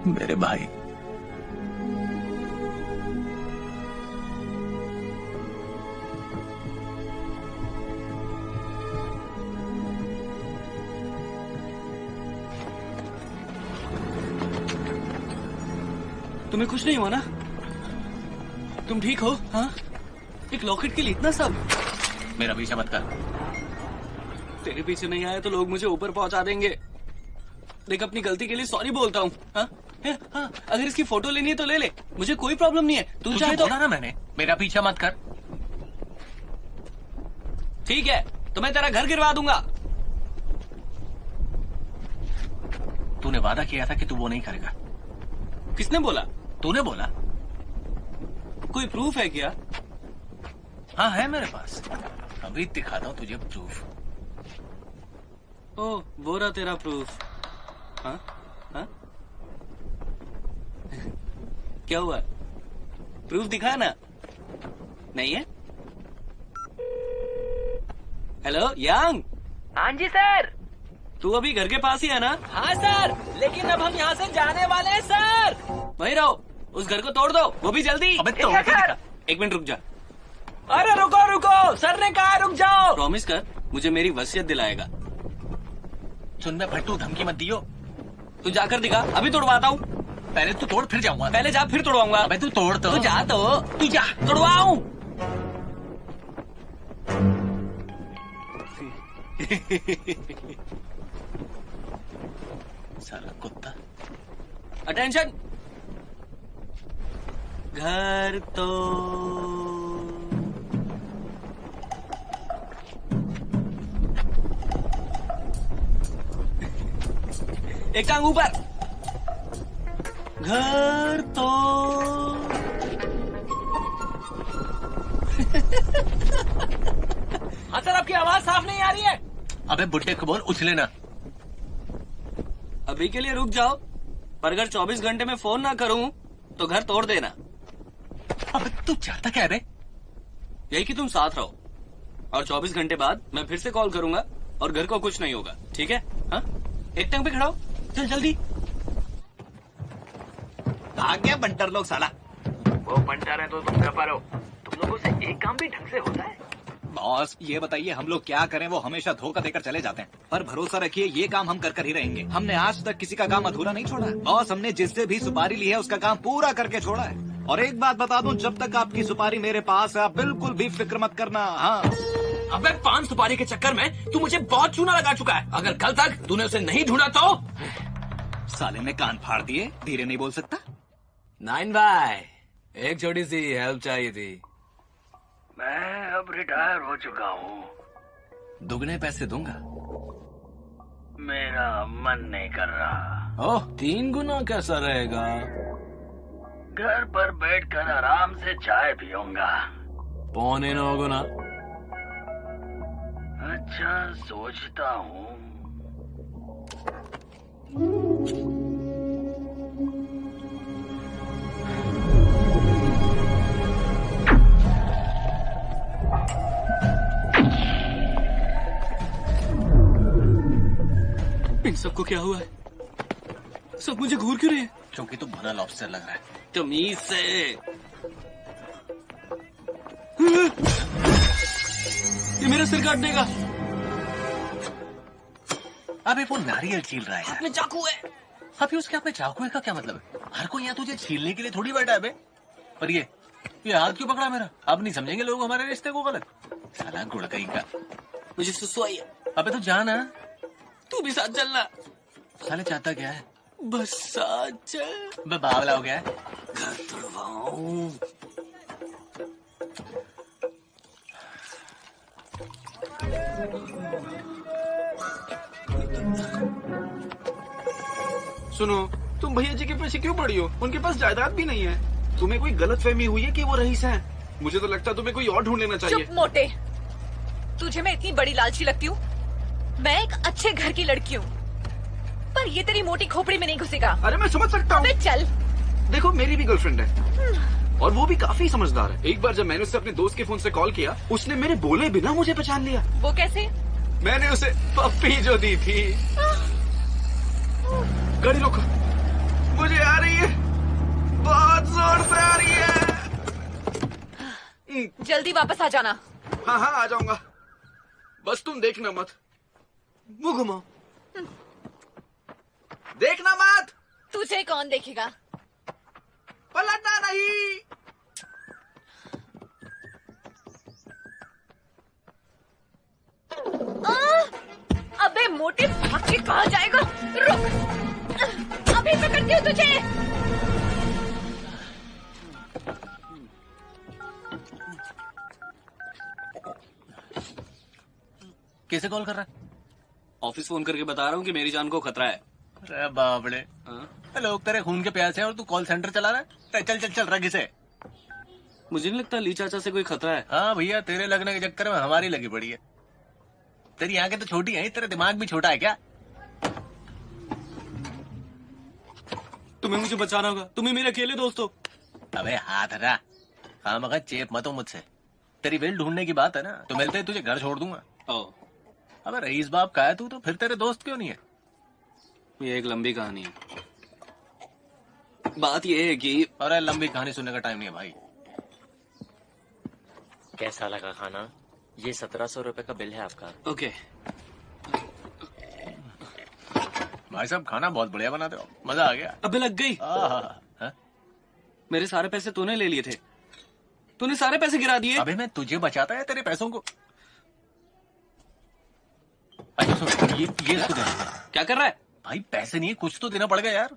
मेरे भाई, तुम्हें कुछ नहीं हुआ ना? तुम ठीक हो? हाँ? एक लॉकेट के लिए इतना सब? मेरा पीछा मत कर। तेरे पीछे नहीं आया तो लोग मुझे ऊपर पहुंचा देंगे। देख, अपनी गलती के लिए सॉरी बोलता हूँ। हाँ? हाँ, अगर इसकी फोटो लेनी है तो ले ले, मुझे कोई प्रॉब्लम नहीं है। तू चाहे तो बोला ना मैंने, मेरा पीछा मत कर। ठीक है, तो मैं तेरा घर गिरवा दूंगा। तूने वादा किया था कि तू वो नहीं करेगा। किसने बोला? तूने बोला। कोई प्रूफ है क्या? हाँ, है मेरे पास, अभी दिखाता हूँ तुझे प्रूफ। ओ, वो रहा तेरा प्रूफ। हाँ? हाँ? क्या हुआ? प्रूफ दिखा ना। नहीं है? हेलो यांग। हाँ जी सर। तू अभी घर के पास ही है ना? हाँ सर, लेकिन अब हम यहाँ से जाने वाले हैं सर। वहीं रहो, उस घर को तोड़ दो, वो भी जल्दी। अबे तोड़ के दिखा। एक मिनट रुक जा। अरे रुको रुको, सर ने कहा रुक जाओ। प्रॉमिस कर, मुझे मेरी वसीयत दिलाएगा। सुन बे फट्टू, धमकी मत दियो। तू जाकर दिखा, अभी तोड़वाता हूँ। पहले तू तोड़ फिर जाऊंगा। पहले जा फिर तोड़वाऊंगा। अबे तू तोड़ तो। तू जा तो। तू जा, तोड़वाऊं। साला कुत्ता। अटेंशन। घर तो एक टांग ऊपर। घर तो हाँ सर, आपकी आवाज साफ नहीं आ रही है। अबे बुड्ढे को बोल उछले ना। अभी के लिए रुक जाओ, पर अगर 24 घंटे में फोन ना करूं तो घर तोड़ देना। अबे तू चाहता क्या है? यही कि तुम साथ रहो, और 24 घंटे बाद मैं फिर से कॉल करूंगा और घर को कुछ नहीं होगा, ठीक है? हाँ, एक टंग पे खड़ा हो, चल जल्दी। आ गया बंटर लोग साला। वो बंटर है तो तुम कपर हो। तुम लोगों से एक काम भी ढंग से होता है? बॉस ये बताइए हम लोग क्या करें, वो हमेशा धोखा देकर चले जाते हैं। पर भरोसा रखिए ये काम हम कर ही रहेंगे। हमने आज तक किसी का काम अधूरा नहीं छोड़ा है। बॉस हमने जिससे भी सुपारी ली है उसका काम पूरा करके छोड़ा है। और एक बात बता दूं, जब तक आपकी सुपारी मेरे पास है आप बिल्कुल भी फिक्र मत करना। हाँ। अबे पान सुपारी के चक्कर में तू मुझे बहुत चूना लगा चुका है। अगर कल तक तूने उसे नहीं ढूंढा तो। साले ने कान फाड़ दिए, धीरे नहीं बोल सकता। नाइन भाई, एक छोटी सी हेल्प चाहिए थी। मैं अब रिटायर हो चुका हूँ। दुगने पैसे दूंगा। मेरा मन नहीं कर रहा। ओह, 3 गुना कैसा रहेगा? घर पर बैठकर आराम से चाय पीऊंगा। 8.25 गुना। अच्छा, सोचता हूँ। इन सबको क्या हुआ है? सब मुझे घूर क्यों रहे हैं? क्योंकि तू भुना लॉबस्टर लग रहा है। तमीज से। ये मेरा सिर काट देगा। अबे वो नारियल छील रहा है। हाथ में चाकू है। अभी उसके हाथ में चाकू है का क्या मतलब है? हर कोई यहाँ तुझे छीलने के लिए थोड़ी बैठा है बे। पर ये हाथ क्यों पकड़ा मेरा? अब नहीं समझेंगे लोग हमारे रिश्ते को गलत। साला गुड़कई का। मुझे सुसु आई है। अबे तू जाना। तू भी साथ चलना। साले चाहता क्या है? बस साथ चल। बे बावला हो गया है। घर तोड़वाऊं। सुनो, तुम भैया जी के पीछे क्यों पड़ी हो? उनके पास जायदाद भी नहीं है। तुम्हें कोई गलतफहमी हुई है कि वो रईस हैं? मुझे तो लगता है तुम्हें कोई और ढूंढ लेना चाहिए। चुप मोटे, तुझे मैं इतनी बड़ी लालची लगती हूँ? मैं एक अच्छे घर की लड़की हूँ, पर ये तेरी मोटी खोपड़ी में नहीं घुसेगा। अरे मैं समझ सकता हूँ। चल। देखो मेरी भी गर्लफ्रेंड है और वो भी काफी समझदार है। एक बार जब मैंने उसे अपने दोस्त के फोन से कॉल किया, उसने मेरे बोले बिना मुझे पहचान लिया। वो कैसे? मैंने उसे पप्पी जो दी थी। गाड़ी रोको, मुझे आ रही है, बहुत जोर से आ रही है। जल्दी वापस आ जाना। हाँ हाँ आ जाऊंगा, बस तुम देखना मत। मुंह घुमाओ, देखना मत। तुझे कौन देखेगा? मोटे भाग के कहाँ जाएगा? रुक, अभी पकड़ती हूँ तुझे। कैसे कॉल कर रहा है? ऑफिस फोन करके बता रहा हूँ कि मेरी जान को खतरा है। अरे बाबड़े, लोग तेरे खून के प्यासे हैं और तू कॉल सेंटर चला रहा है? चल चल चल, रख इसे। मुझे नहीं लगता ली चाचा से कोई खतरा है। हाँ भैया, तेरे लगने के चक्कर में हमारी लगी पड़ी है। तेरी आंखें तो छोटी हैं, तेरा दिमाग भी छोटा है क्या? तुम्हें मुझे बचाना होगा, तुम्हें मेरे अकेले दोस्त हो। अबे हाथ हटा, खामखा चेप मत हो मुझसे। तेरी वेल ढूंढने की बात है ना, तो मिलते ही तुझे घर छोड़ दूंगा। अबे रईस बाप का है तू, तो फिर तेरे दोस्त क्यों नहीं है? ये एक लंबी कहानी है। बात ये है कि अरे लंबी कहानी सुनने का टाइम नहीं है भाई। कैसा लगा खाना? ये 1700 रुपए का बिल है आपका। ओके भाई साहब, खाना बहुत बढ़िया बनाते हो, मजा आ गया। अबे लग गई। मेरे सारे पैसे तूने ले लिए थे, तूने सारे पैसे गिरा दिए। अबे मैं तुझे बचाता है तेरे पैसों को। अच्छा सुन, ये इसको देना। क्या कर रहा है भाई? पैसे नहीं है, कुछ तो देना पड़ेगा यार।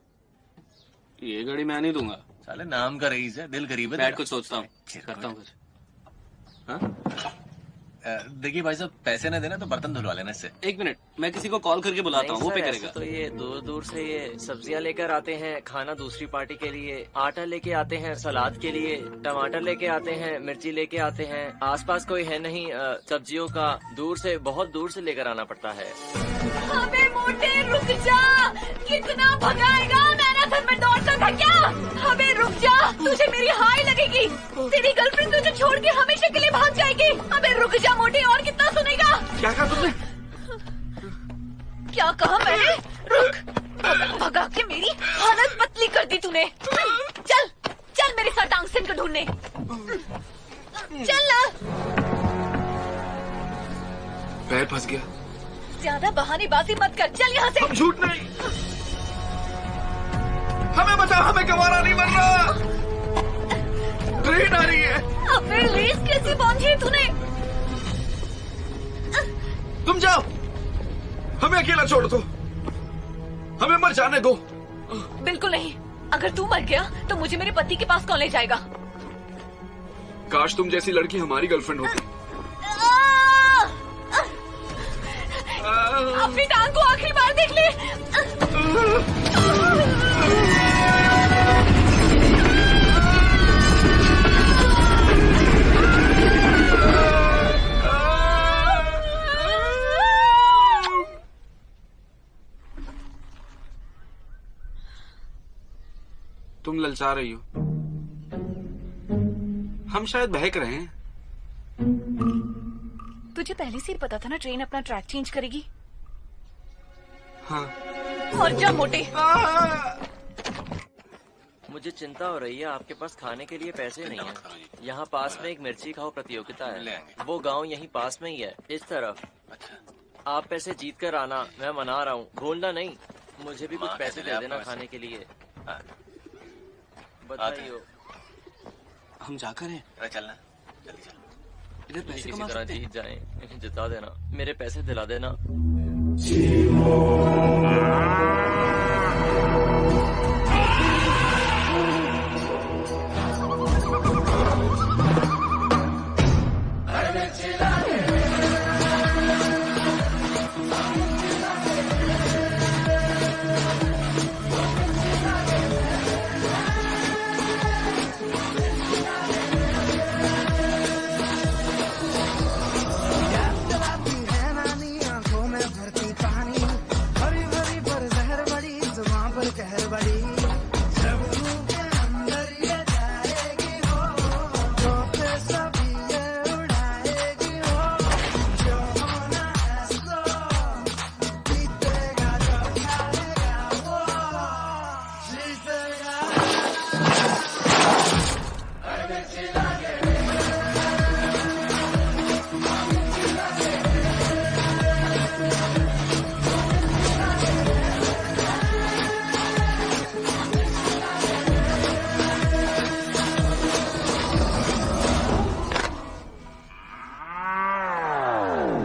ये घड़ी मैं नहीं दूंगा। साले नाम का रईस है, दिल गरीब है। बैठ कुछ सोचता हूँ, करता हूँ कुछ। देखिए भाई साहब, पैसे न देना तो बर्तन धुलवा लेना इससे। एक मिनट, मैं किसी को कॉल करके बुलाता हूँ, वो पे करेगा। तो ये दूर दूर से ये सब्जियां लेकर आते हैं, खाना दूसरी पार्टी के लिए, आटा लेके आते हैं सलाद के लिए, टमाटर लेके आते हैं, मिर्ची लेके आते हैं। आसपास कोई है नहीं सब्जियों का, दूर से, बहुत दूर से लेकर आना पड़ता है। अबे मोटे रुक जा, कितना भगाएगा? मैराथन में दौड़ता था क्या? अबे रुक जा, तुझे मेरी हाय लगेगी। तेरी गर्लफ्रेंड तुझे छोड़ के हमेशा के लिए भाग जाएगी। अबे रुक जा मोटे, और कितना सुनेगा? क्या कहा तुमने? क्या कहा मैंने? रुक, भगा के मेरी हालत पतली कर दी तूने। चल चल मेरे साथ टांगसेन को ढूंढने चल ना। पैर फंस गया। ज्यादा बहानेबाजी मत कर, चल यहाँ से। हम झूठ नहीं, हमें बता, हमें गंवारा नहीं मरना। ट्रेन आ रही है। अबे लेस कैसी बांधी है तूने? तुम जाओ, हमें अकेला छोड़ दो, हमें मर जाने दो। बिल्कुल नहीं, अगर तू मर गया तो मुझे मेरे पति के पास कौन ले जाएगा? काश तुम जैसी लड़की हमारी गर्लफ्रेंड होती। अपनी टांग को आखिरी बार देख ले। तुम ललचा रही हो, हम शायद बहक रहे हैं। तुझे पहले से ही पता था ना ट्रेन अपना ट्रैक चेंज करेगी। हाँ। और जा मोटे। मुझे चिंता हो रही है, आपके पास खाने के लिए पैसे नहीं है। यहाँ पास में एक मिर्ची खाओ प्रतियोगिता है, वो गांव यहीं पास में ही है, इस तरफ। आप पैसे जीत कर आना, मैं मना रहा हूँ, भूलना नहीं। मुझे भी कुछ पैसे दे देना खाने के लिए। बताइए, हम जाकर हैं। चलना, इधर पैसे किसी कमा तरह सकते हैं। जीत जाए, जिता देना, मेरे पैसे दिला देना।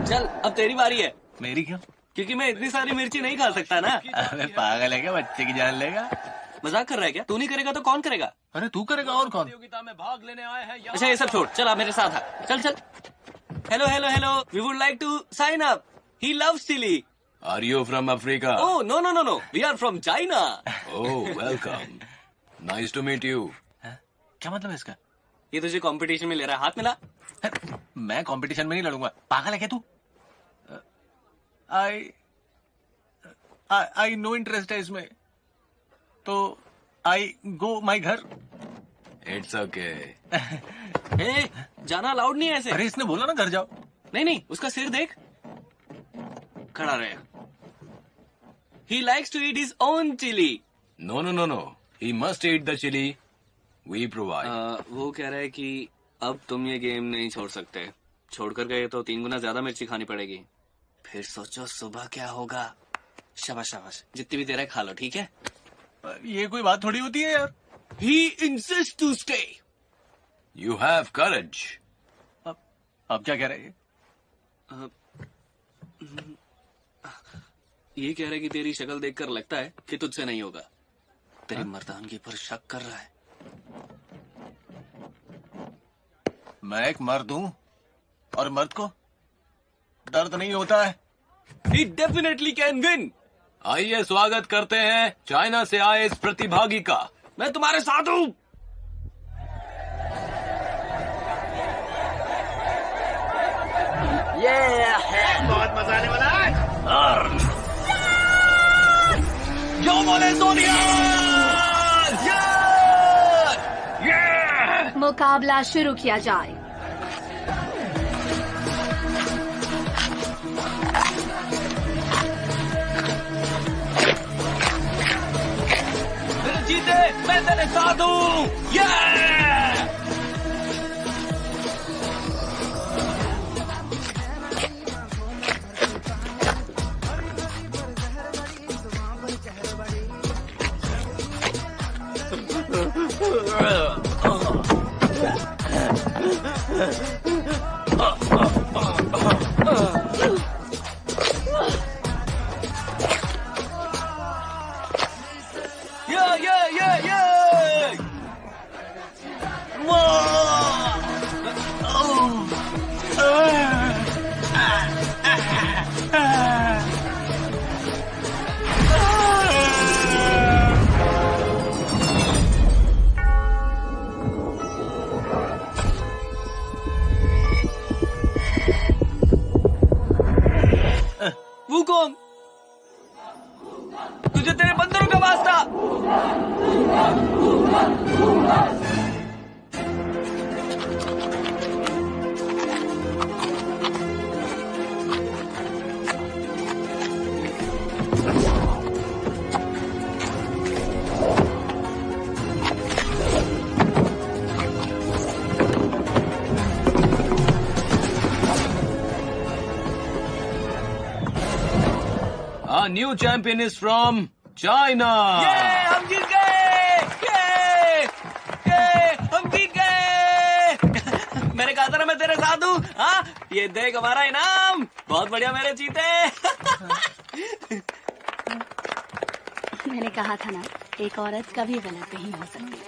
चल अब तेरी बारी है। मेरी क्यों? क्योंकि मैं इतनी सारी मिर्ची नहीं खा सकता ना। अरे पागल है क्या, बच्चे की जान लेगा। मजाक कर रहा है क्या? तू नहीं करेगा तो कौन करेगा? अरे तू करेगा और कौन? प्रतियोगिता में भाग लेने आए हैं। अच्छा ये सब छोड़, चल आप मेरे साथ आ। चल चल। Hello hello hello, we would like to sign up. He loves chilli. Are you from Africa? Oh no no no no, we are from China. Oh welcome, nice to meet you. क्या मतलब है इसका? ये तुझे competition में ले रहा है, हाथ मिला। मैं कंपटीशन में नहीं लड़ूंगा, पागल है क्या तू? आई नो इंटरेस्ट है इसमें, तो आई गो माई घर। It's okay. हे, जाना अलाउड नहीं है ऐसे। अरे इसने बोला ना घर जाओ। नहीं नहीं, उसका सिर देख, खड़ा रहे। He likes to eat his own chili. No no no no, he must eat the chili we provide. वो कह रहा है कि अब तुम ये गेम नहीं छोड़ सकते। छोड़कर गए तो 3 गुना ज्यादा मिर्ची खानी पड़ेगी। फिर सोचो सुबह क्या होगा। शाबाश शाबाश, जितनी भी देर है खा लो, ठीक है? ये कोई बात थोड़ी होती है यार। He insists to stay. You have courage. अब क्या कह रहे हैं? ये कह रहा है कि तेरी शक्ल देखकर लगता है कि तुझसे नहीं होगा। तेरी मर्दानगी पर शक कर रहा है। मैं एक मर्द हूं और मर्द को दर्द नहीं होता है। He definitely can win. आइए स्वागत करते हैं चाइना से आए इस प्रतिभागी का। मैं तुम्हारे साथ हूं। बहुत मजा आने वाला आज। जो बोले सोनिया। मुकाबला शुरू किया जाए। जीते, मैं तेरे साथ हूँ। वो कौन? तुझे तेरे बंदरों का वास्ता। Our new champion is from China. हम जीत गए। हम जीत गए। मैंने कहा था ना मैं तेरे साथ हूँ। हाँ, ये देख हमारा इनाम। बहुत बढ़िया मेरे जीते। मैंने कहा था ना, एक औरत कभी गलत नहीं हो सकती।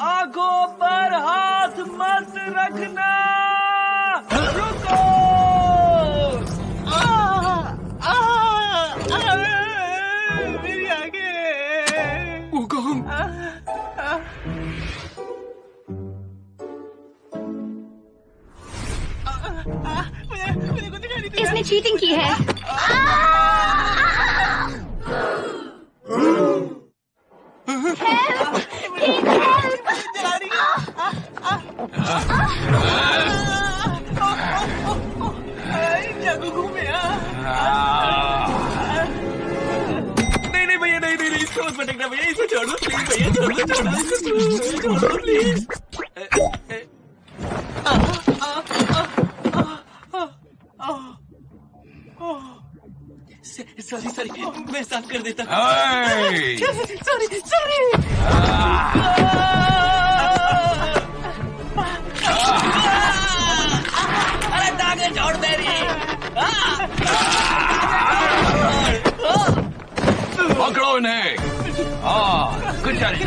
आंखों पर हाथ मत रखना। रुको। मेरी आंखें। वो कौन? इसने चीटिंग की है। नहीं भैया, नहीं इसको मत पटकना भैया, इसको छोड़ दो प्लीज भैया, छोड़ दो प्लीज। सॉरी मैं साफ कर देता हूँ। सॉरी। अरे दागे छोड़ दे। पकड़ो इन्हें। कुछ नहीं।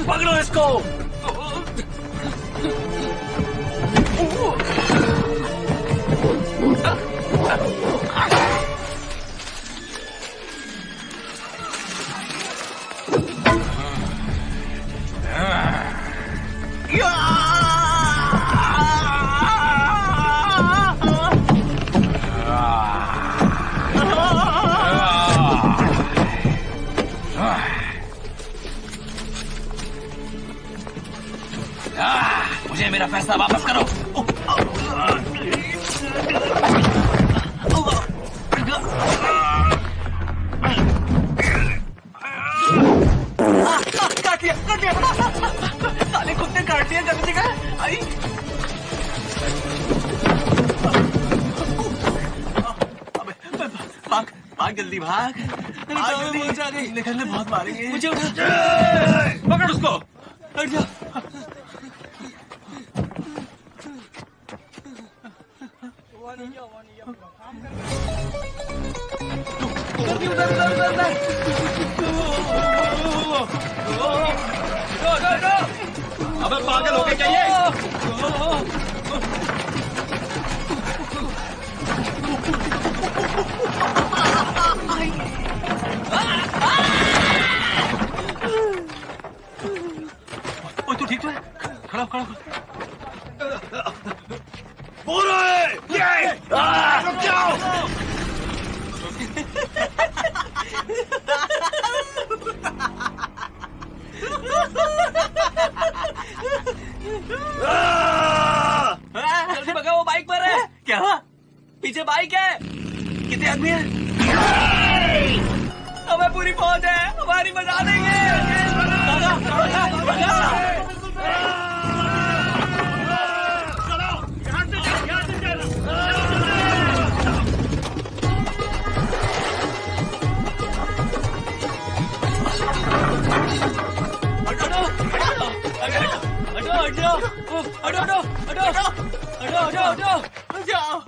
पकड़ो इसको। मुझे मेरा फैसला वापस करो। काट लिया। साले कुत्ते काट दिया जगह जगह। आई भाग भाग जल्दी भाग। निकलने बहुत मारेंगे। मुझे पकड़ उसको। हट जा। अबे पागल हो गए क्या ये? ओए तू ठीक तो है? खड़ा खड़ा बोल रहा है रुक जाओ। जल्दी भगाओ, वो बाइक पर है। क्या हुआ? पीछे बाइक है। कितने आदमी हैं? हमें पूरी फौज है, हमारी बजा देंगे।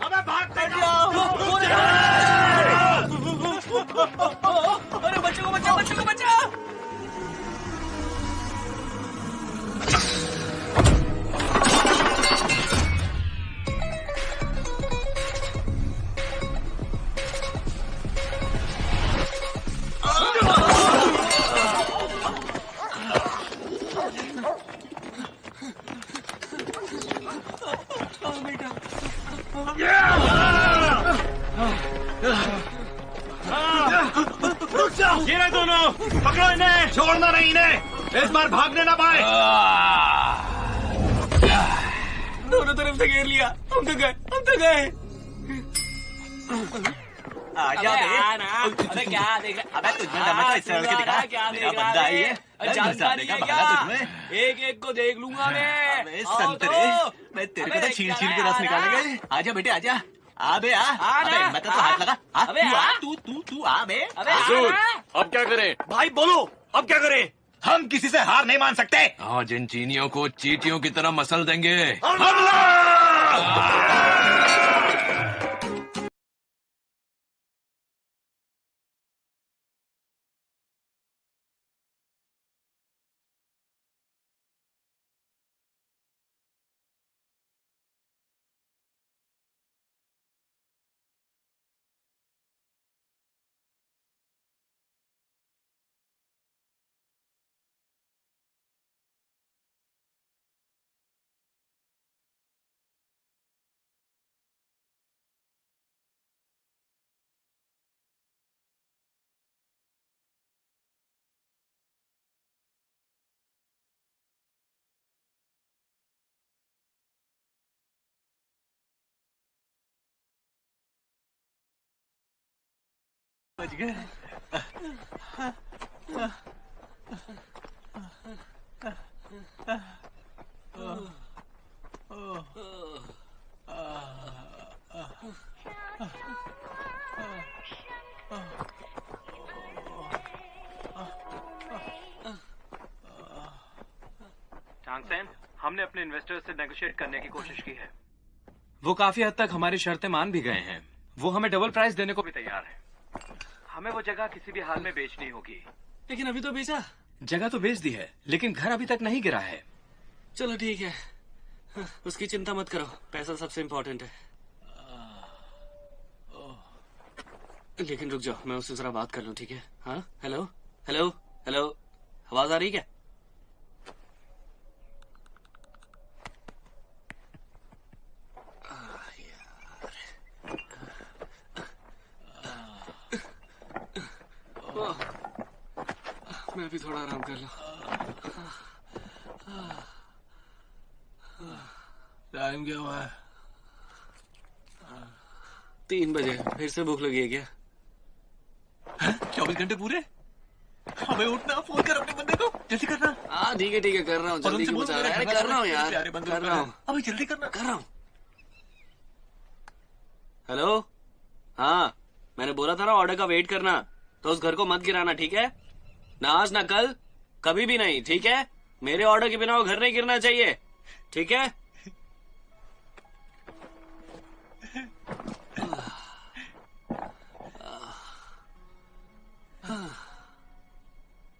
अबे भाग अरे बच्चों को बचा, बच्चों को बचा। ये रहे दोनों, पकड़ो इन्हें। छोड़ना नहीं इन्हें, इस बार भागने ना पाए। दोनों तरफ से घेर लिया। हम तो गए। आजा बे। अबे क्या देख रहा? अबे तुझमें दम है तो इस तरह के दिखा। क्या मेरा देख रहा बंदा ही है। है? जानकारी है क्या? तुझमें एक एक को देख लूंगा मैं। अबे संतरे, मैं तेरे को तो छील के रस निकालेंगे। आजा बेटे आजा। अबे अबे मैं तो हाथ लगा। अबे तू आ बे। अब क्या करें? भाई बोलो, अब क्या करें? हम किसी से हार नहीं मान सकते। आज इन चीनियों को चींटियों की तरह मसल देंगे। बच गए। चांगसेन, हमने अपने इन्वेस्टर्स से नेगोशिएट करने की कोशिश की है। वो काफी हद तक हमारी शर्तें मान भी गए हैं। वो हमें डबल प्राइस देने को भी तैयार है। हमें वो जगह किसी भी हाल में बेचनी होगी। लेकिन अभी तो बेचा। जगह तो बेच दी है, लेकिन घर अभी तक नहीं गिरा है। चलो ठीक है, उसकी चिंता मत करो, पैसा सबसे इम्पोर्टेंट है। लेकिन रुक जाओ, मैं उससे जरा बात कर लूं, ठीक है? हाँ, हेलो हेलो हेलो, आवाज आ रही क्या? मैं भी थोड़ा आराम कर लूं। टाइम क्या हुआ है? 3 बजे। फिर से भूख लगी है क्या? 24 घंटे पूरे? हमें उठना, फोन कर अपने बंदे को, जल्दी करना। हाँ ठीक है कर रहा हूँ, जल्दी क्यों बता रहा है? अरे कर रहा हूँ यार, कर रहा हूँ, अभी जल्दी करना। कर रहा हूँ। हेलो, हाँ मैंने बोला था ना ऑर्डर का वेट करना, तो उस घर को मत गिराना, ठीक है? ना आज ना कल, कभी भी नहीं, ठीक है? मेरे ऑर्डर के बिना वो घर नहीं गिरना चाहिए, ठीक है?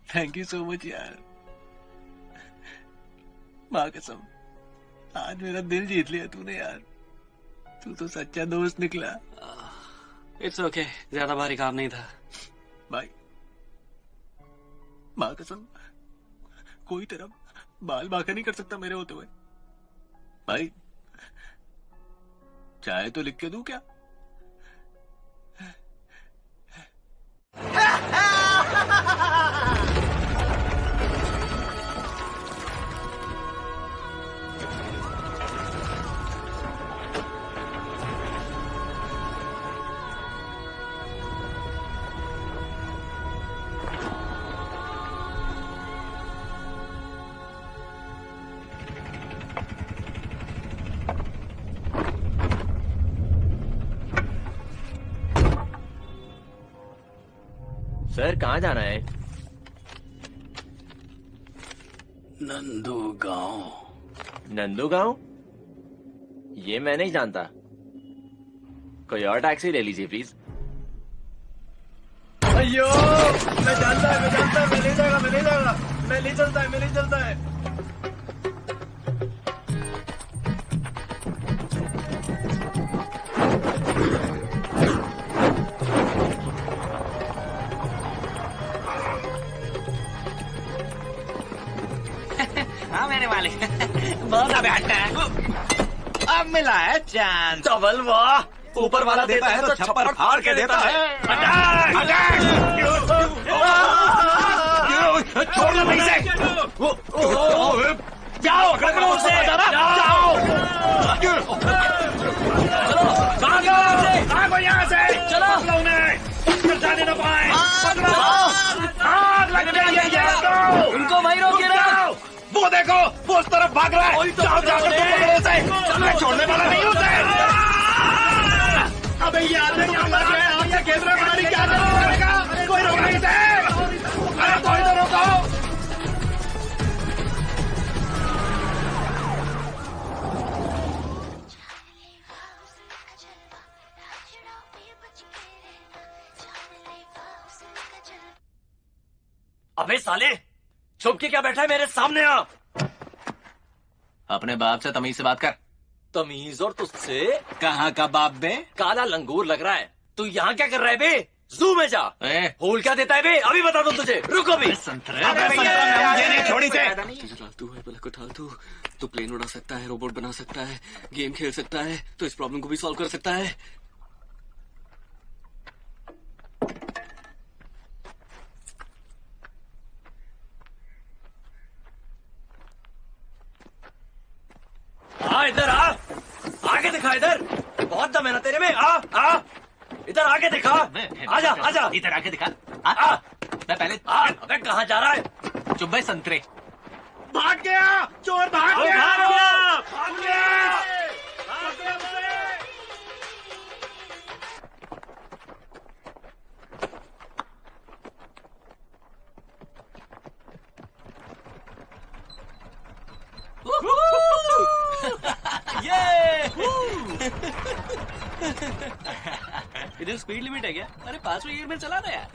थैंक यू सो मच यार, माँ कसम, आज मेरा दिल जीत लिया तूने यार। तू तो सच्चा दोस्त निकला। इट्स ओके, ज्यादा भारी काम नहीं था भाई। माँ कसम, कोई तेरा बाल बांका नहीं कर सकता मेरे होते हुए। भाई चाहे तो लिख के दूं क्या? सर कहाँ जाना है? नंदू गांव। नंदू गांव? ये मैं नहीं जानता। कोई और टैक्सी ले लीजिए प्लीज। अयो, मैं जानता है, मैं ले जाएगा, मैं ले चलता है। हाँ मेरे वाले बहुत हट्टा है। अब मिला है चांस। डबल वाह, ऊपर वाला देता है तो छप्पर फाड़ के देता है। छोड़ना नहीं से। जाओ, पकड़ो उसे, जाओ। भागो यहाँ से, चलो उन्हें जाने न पाए। आग लग जाइए यार, उनको वहीं रोके रहो। वो देखो, वो उस तरफ भाग रहा है। जाओ जाकर पकड़ो उसे, मैं छोड़ने वाला नहीं हूँ उसे। अबे यार, मैं क्या लग गया? आपसे खेल रहे हमारी क्या करेगा? कोई रोका नहीं थे। अरे कोई तो रोको। अबे साले, चुप के क्या बैठा है मेरे सामने? आ अपने बाप से तमीज से बात कर। तमीज और तुझसे? कहाँ का बाप बे? काला लंगूर लग रहा है। तू यहाँ क्या कर रहा है बे? जू में जा। होल क्या देता है बे? अभी बता दो तुझे। रुको भी। छोड़ी से। तू है बलक उठा, तू प्लेन उड़ा सकता है, रोबोट बना सकता है, गेम खेल सकता है, तो इस प्रॉब्लम को भी सॉल्व कर सकता है। इधर आ, आगे दिखा इधर। बहुत दम है ना तेरे में। आ इधर आगे दिखा। आजा इधर आके दिखा। मैं पहले अबे कहाँ जा रहा है? चुप भाई संतरे। भाग गया चोर, भाग गया। ये इधर स्पीड लिमिट है क्या? अरे 5वें गियर में चला रहा है।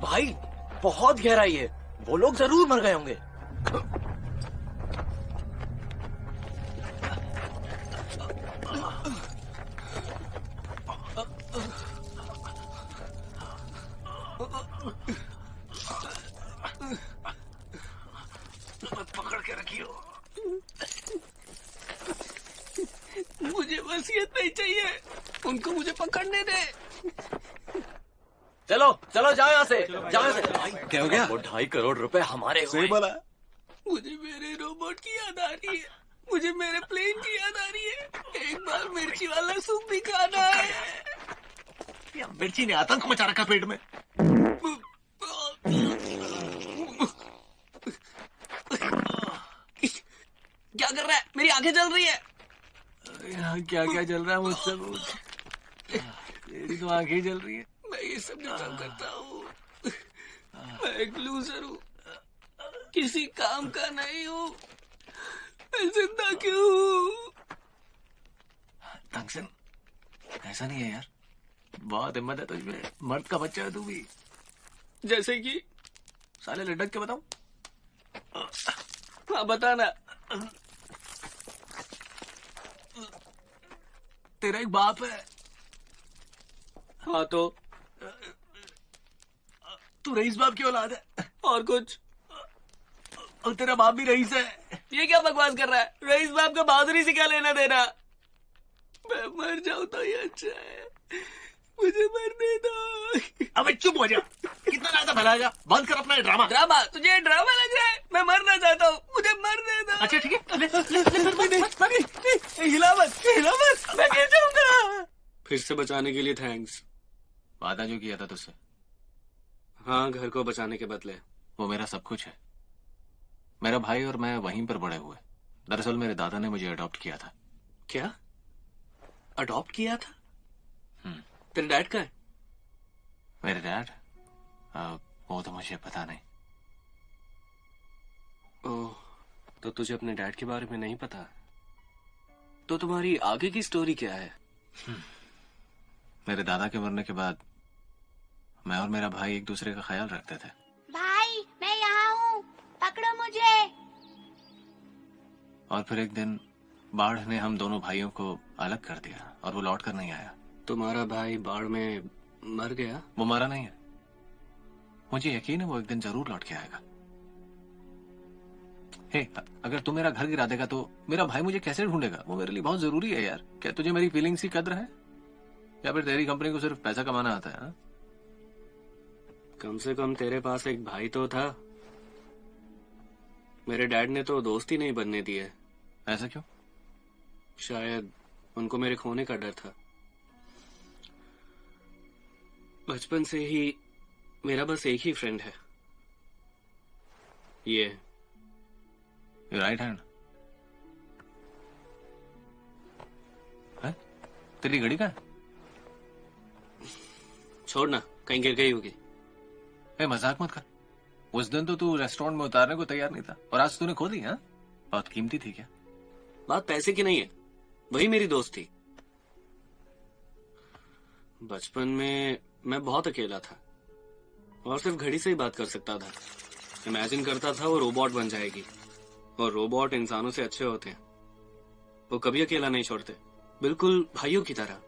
भाई बहुत गहराई है, वो लोग जरूर मर गए होंगे। पकड़ के रखियो। मुझे वसीयत नहीं चाहिए, उनको मुझे पकड़ने दे। चलो चलो जाओ यहाँ से, जाओ यहाँ से। क्या हो गया? वो 2.5 करोड़ रुपए हमारे सही बोला। मुझे मेरे रोबोट की याद आ रही है, मुझे मेरे प्लेन की याद आ रही है। एक बार मिर्ची वाला सूप भी खाना है। मिर्ची ने आतंक मचा रखा पेट में। क्या कर रहा है? मेरी आंखें जल रही है। यहाँ क्या क्या चल रहा है मुझसे पूछ। तेरी तो आंखें जल रही है। मैं ये सब डिजर्व करता हूँ। मैं एक लूजर हूँ, किसी काम का नहीं हूँ। मैं जिंदा क्यों हूँ? तंगसन, ऐसा नहीं है यार, बहुत हिम्मत है तुझमें। मर्द का बच्चा है तू भी। जैसे कि साले लटक के बताऊं? हाँ बताना। तेरा एक बाप है। हाँ तो तू रईस बाप की औलाद है। और कुछ? और तेरा बाप भी रईस है। ये क्या बकवास कर रहा है? रईस बाप का बहादुरी से क्या लेना देना? मैं मर जाऊं तो ये अच्छा है, मुझे मरने दो। अबे चुप हो जा, कितना ज्यादा फैलाएगा। बंद कर अपना ड्रामा। ड्रामा? तुझे ड्रामा लग रहा है? मैं मरना चाहता हूँ, मुझे मरने दो। अच्छा ठीक है, हिला मत, हिला मत, मैं गिर जाऊंगा। फिर से बचाने के लिए थैंक्स। वादा जो किया था तुझसे। हाँ, घर को बचाने के बदले। वो मेरा सब कुछ है। मेरा भाई और मैं वहीं पर बड़े हुए। दरअसल मेरे दादा ने मुझे अडॉप्ट किया था। क्या? अडॉप्ट किया था? तेरे डैड का है? मेरे डैड? वो तो मुझे पता नहीं। ओह, तो तुझे अपने डैड के बारे में नहीं पता? तो तुम्हारी आगे की स्टोरी क्या है? मेरे दादा के मरने के बाद मैं और मेरा भाई एक दूसरे का ख्याल रखते थे। भाई मैं यहाँ हूँ, पकड़ो मुझे। और फिर एक दिन बाढ़ ने हम दोनों भाइयों को अलग कर दिया और वो लौट कर नहीं आया। तुम्हारा भाई बाढ़ में मर गया? वो मरा नहीं है। मुझे यकीन है वो एक दिन जरूर लौट के आएगा। हे, अगर तू मेरा घर गिरा देगा तो मेरा भाई मुझे कैसे ढूंढेगा? वो मेरे लिए बहुत जरूरी है यार। क्या तुझे मेरी फीलिंग्स की कद्र है, या फिर तेरी कंपनी को सिर्फ पैसा कमाना आता है? हा? कम से कम तेरे पास एक भाई तो था। मेरे डैड ने तो दोस्त ही नहीं बनने दिए। ऐसा क्यों? शायद उनको मेरे खोने का डर था। बचपन से ही मेरा बस एक ही फ्रेंड है, ये राइट हैंड है। तेरी घड़ी का है? छोड़ना, कहीं गिर गई होगी। मजाक मत कर। उस दिन तो तू रेस्टोरेंट में उतारने को तैयार नहीं था और आज तूने खो दी। हाँ, बहुत कीमती थी क्या? बात पैसे की नहीं है, वही मेरी दोस्त थी। बचपन में मैं बहुत अकेला था और सिर्फ घड़ी से ही बात कर सकता था। इमेजिन करता था वो रोबोट बन जाएगी, और रोबोट इंसानों से अच्छे होते हैं। वो कभी अकेला नहीं छोड़ते, बिल्कुल भाइयों की तरह।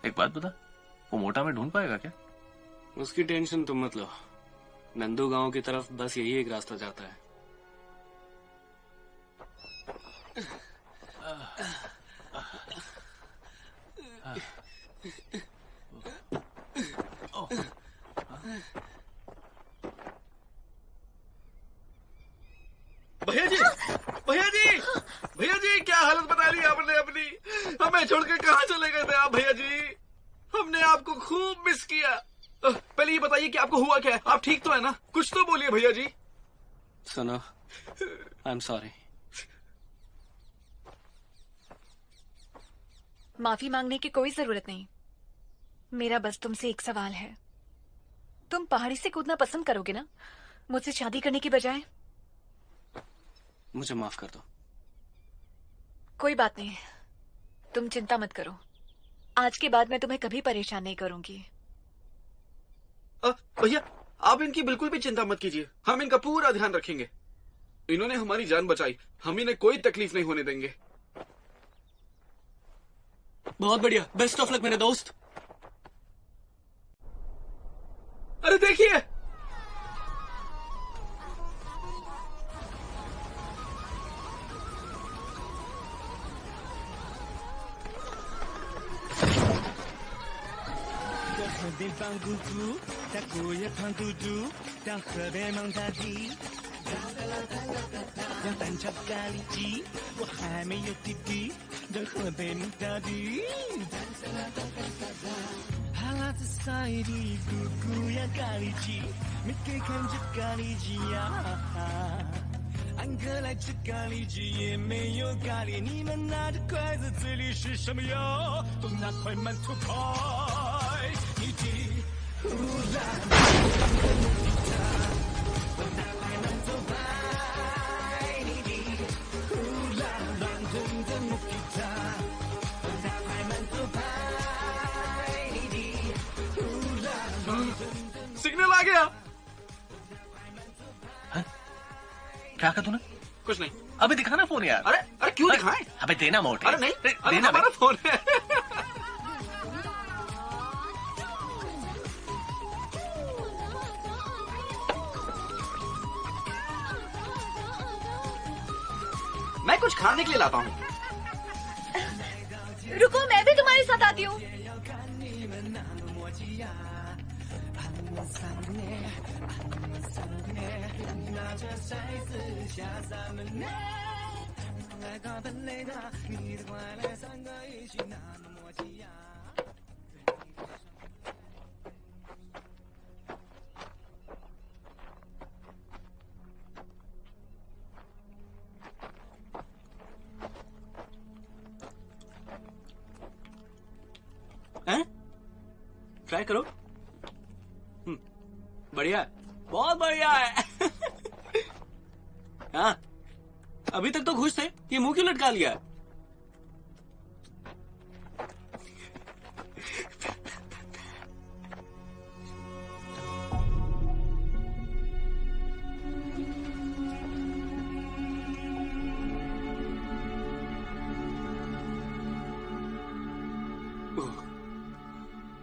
एक बात बता, वो मोटा में ढूंढ पाएगा क्या? उसकी टेंशन तुम मत लो। नंदू गांव की तरफ बस यही एक रास्ता जाता है। भैया जी, भैया जी, भैया जी, क्या हालत बना ली आपने अपनी। हमें छोड़ के कहाँ चले गए थे आप भैया जी? हमने आपको खूब मिस किया। पहले ये बताइए कि आपको हुआ क्या है? आप ठीक तो है ना? कुछ तो बोलिए भैया जी। सुनो, आई एम सॉरी। माफी मांगने की कोई जरूरत नहीं। मेरा बस तुमसे एक सवाल है, तुम पहाड़ी से कूदना पसंद करोगे ना मुझसे शादी करने की बजाय? मुझे माफ कर दो। कोई बात नहीं, तुम चिंता मत करो। आज के बाद मैं तुम्हें कभी परेशान नहीं करूंगी। भैया आप इनकी बिल्कुल भी चिंता मत कीजिए, हम इनका पूरा ध्यान रखेंगे। इन्होंने हमारी जान बचाई, हम इन्हें कोई तकलीफ नहीं होने देंगे। बहुत बढ़िया, बेस्ट ऑफ लक मेरे दोस्त। अरे देखिए,地方孤独，在过夜旁孤独，当河边蒙大地，让单车咖喱鸡，我还没有弟弟，让河边蒙大地。哈喇子塞的姑姑呀咖喱鸡，没给看着咖喱鸡呀。安哥来吃咖喱鸡，也没有咖喱。你们拿着筷子，嘴里是什么呀？都拿块馒头拍你的呼啦，我拿块馒头拍你的呼啦，乱动的木吉他，我拿块馒头拍你的呼啦，乱动的。सिग्नल आ गया। क्या कहा तूने? कुछ नहीं। अबे दिखाना फोन यार। अरे अरे क्यों दिखाएं? अबे देना मोटे। अरे नहीं, अरे देना हमारा फोन है। मैं कुछ खाने के लिए लाता हूँ। रुको, मैं भी तुम्हारे साथ आती हूँ। ट्राई करो। बढ़िया है, बहुत बढ़िया है। हाँ, अभी तक तो खुश थे, ये मुंह क्यों लटका लिया?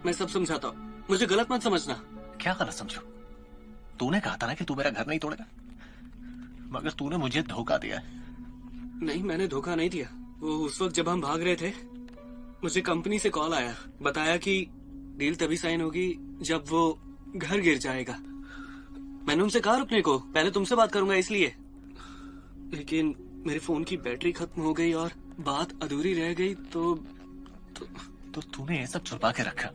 मैं सब समझाता हूँ, मुझे गलत मत समझना। क्या गलत समझो? तूने कहा था ना कि तू मेरा घर नहीं तोड़ेगा, मगर तूने मुझे धोखा दिया है। नहीं, मैंने धोखा नहीं दिया। वो उस वक्त जब हम भाग रहे थे, मुझे कंपनी से कॉल आया, बताया कि डील तभी साइन होगी जब वो घर गिर जाएगा। मैंने उनसे कहा रुकने को, पहले तुमसे बात करूंगा इसलिए, लेकिन मेरे फोन की बैटरी खत्म हो गई और बात अधूरी रह गई। तो तूने ये सब छुपा के रखा।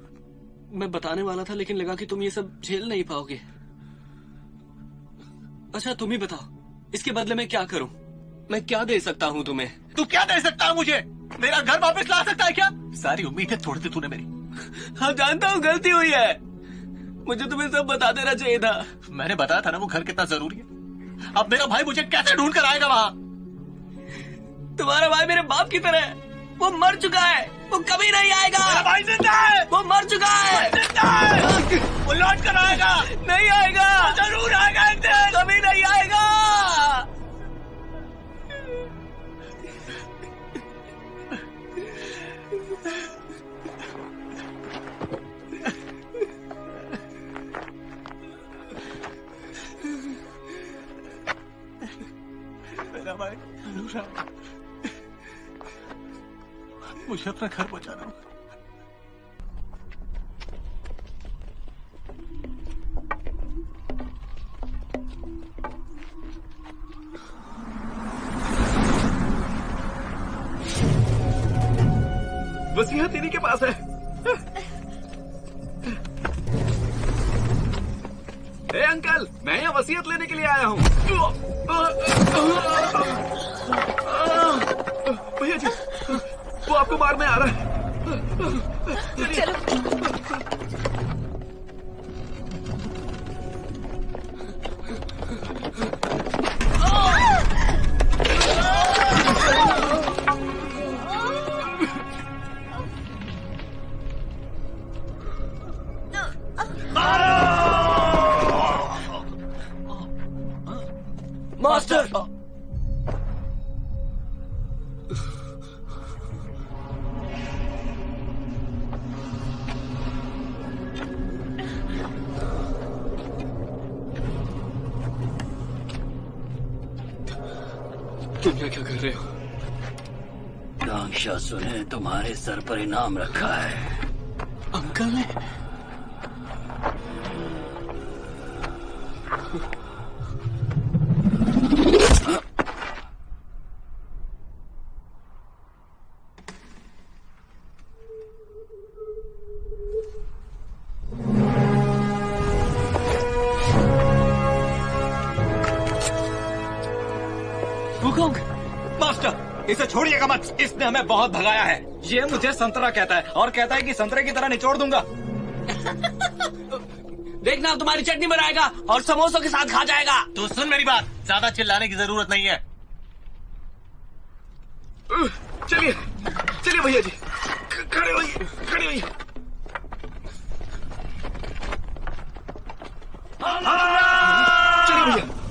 मैं बताने वाला था, लेकिन लगा कि तुम ये सब झेल नहीं पाओगे। अच्छा तुम ही बताओ, इसके बदले में क्या करूं? मैं क्या दे सकता हूं तुम्हें? तू क्या दे सकता है मुझे? मेरा घर वापस ला सकता है क्या? सारी उम्मीदें तोड़ दी तूने मेरी। हाँ जानता हूँ गलती हुई है, मुझे तुम्हें सब बता देना चाहिए था। मैंने बताया था ना वो घर कितना जरूरी है। अब मेरा भाई मुझे कैसे ढूंढ कर आएगा वहाँ? तुम्हारा भाई मेरे बाप की तरह है, वो मर चुका है, वो कभी नहीं आएगा। मेरा भाई जिंदा है, वो मर चुका है, जिंदा है, वो लौट कर आएगा। नहीं आएगा, जरूर आएगा एक दिन, कभी नहीं आएगा। मेरा भाई मुझे अपना घर बचाना होगा। बस यह तेरी के पास है। वसीयत लेने के लिए आया हूँ। भैया जी, वो आपको मारने आ रहा है। चलो। मास्टर, तुम क्या क्या कर रहे हो? राक्षसों ने तुम्हारे सर पर इनाम रखा है। अंकल ने? मास्टर, इसे छोड़िएगा मत। इसने हमें बहुत भगाया है। ये मुझे संतरा कहता है और कहता है कि संतरे की तरह निचोड़ दूंगा। देखना तुम्हारी चटनी बनाएगा और समोसों के साथ खा जाएगा। तो सुन मेरी बात, ज्यादा चिल्लाने की जरूरत नहीं है। चलिए चलिए भैया जी, खड़े होइए, खड़े होइए। चलिए भैया।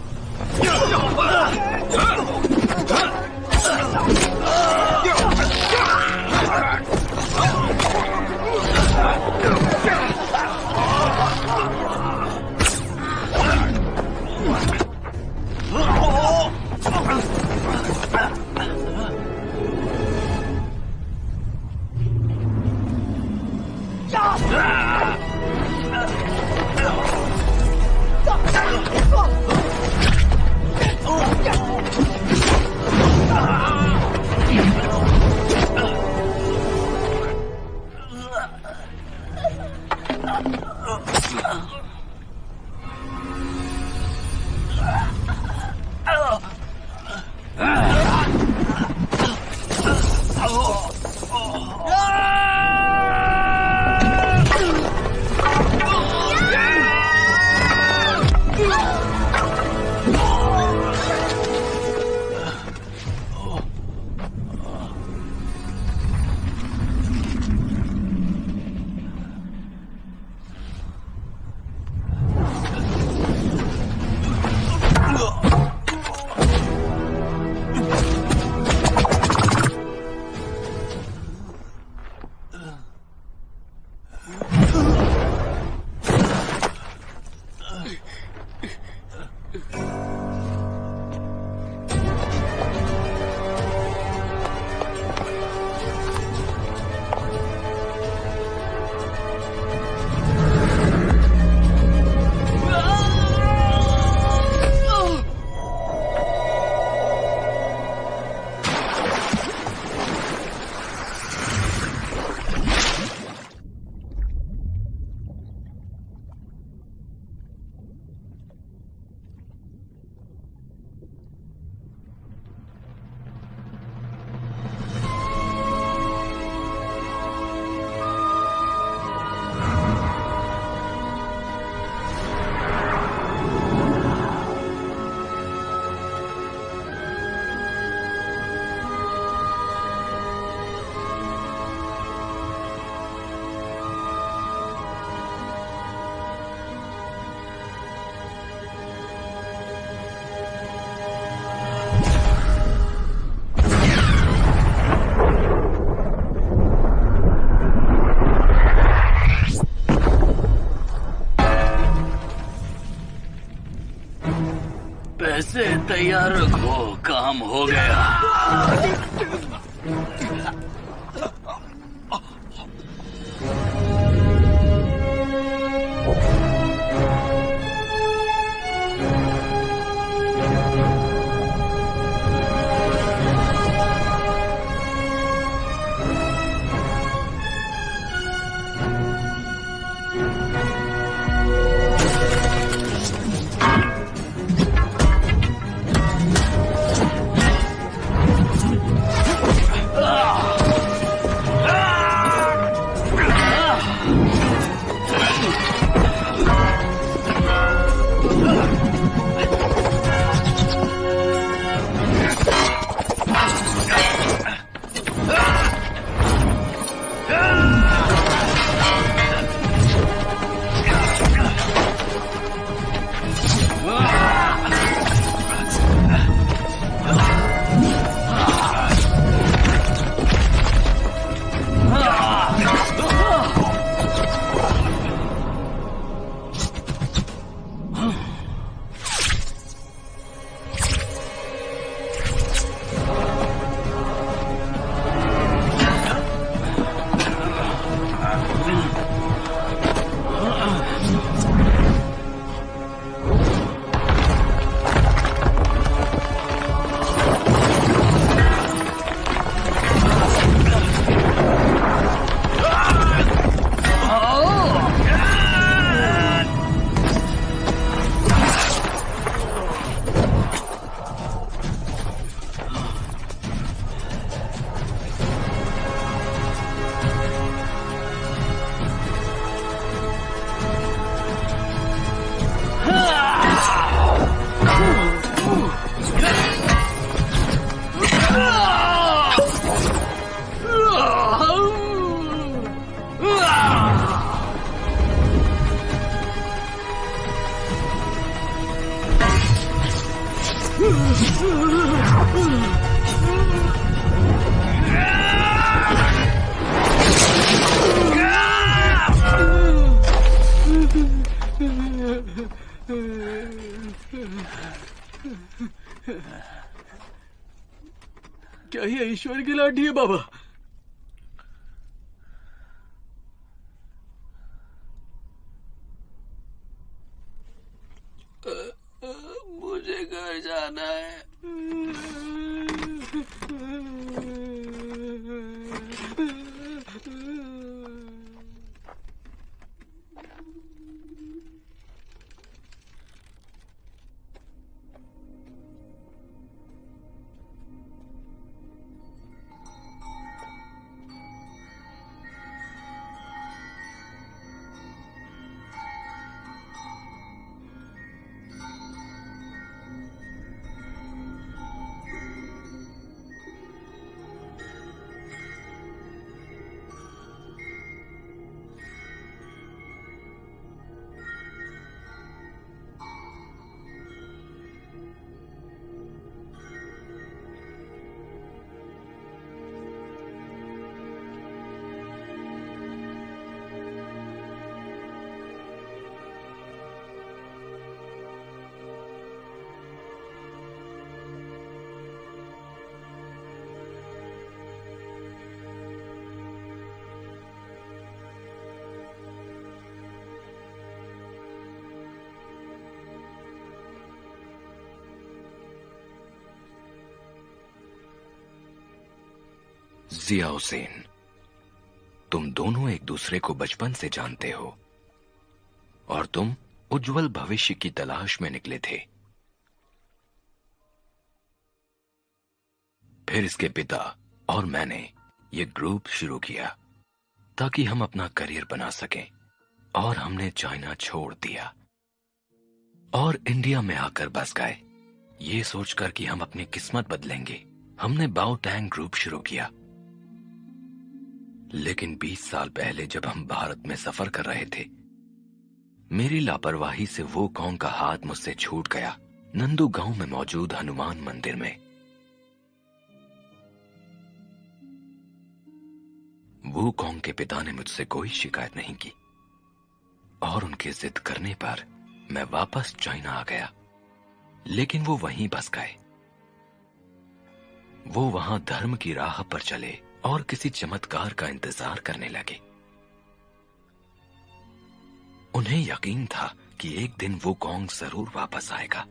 पैसे तैयार रखो, काम हो गया। क्या ये ईश्वर की लाठी है बाबा? मुझे घर जाना है। जिया हुसैन, तुम दोनों एक दूसरे को बचपन से जानते हो और तुम उज्जवल भविष्य की तलाश में निकले थे। फिर इसके पिता और मैंने ये ग्रुप शुरू किया ताकि हम अपना करियर बना सकें, और हमने चाइना छोड़ दिया और इंडिया में आकर बस गए, ये सोचकर कि हम अपनी किस्मत बदलेंगे। हमने बाओटैंग ग्रुप शुरू किया। लेकिन 20 साल पहले जब हम भारत में सफर कर रहे थे, मेरी लापरवाही से वो कॉन्ग का हाथ मुझसे छूट गया, नंदू गांव में मौजूद हनुमान मंदिर में। वो कॉन्ग के पिता ने मुझसे कोई शिकायत नहीं की और उनके जिद करने पर मैं वापस चाइना आ गया। लेकिन वो वहीं बस गए। वो वहां धर्म की राह पर चले और किसी चमत्कार का इंतजार करने लगे। उन्हें यकीन था कि एक दिन वो कॉन्ग जरूर वापस आएगा।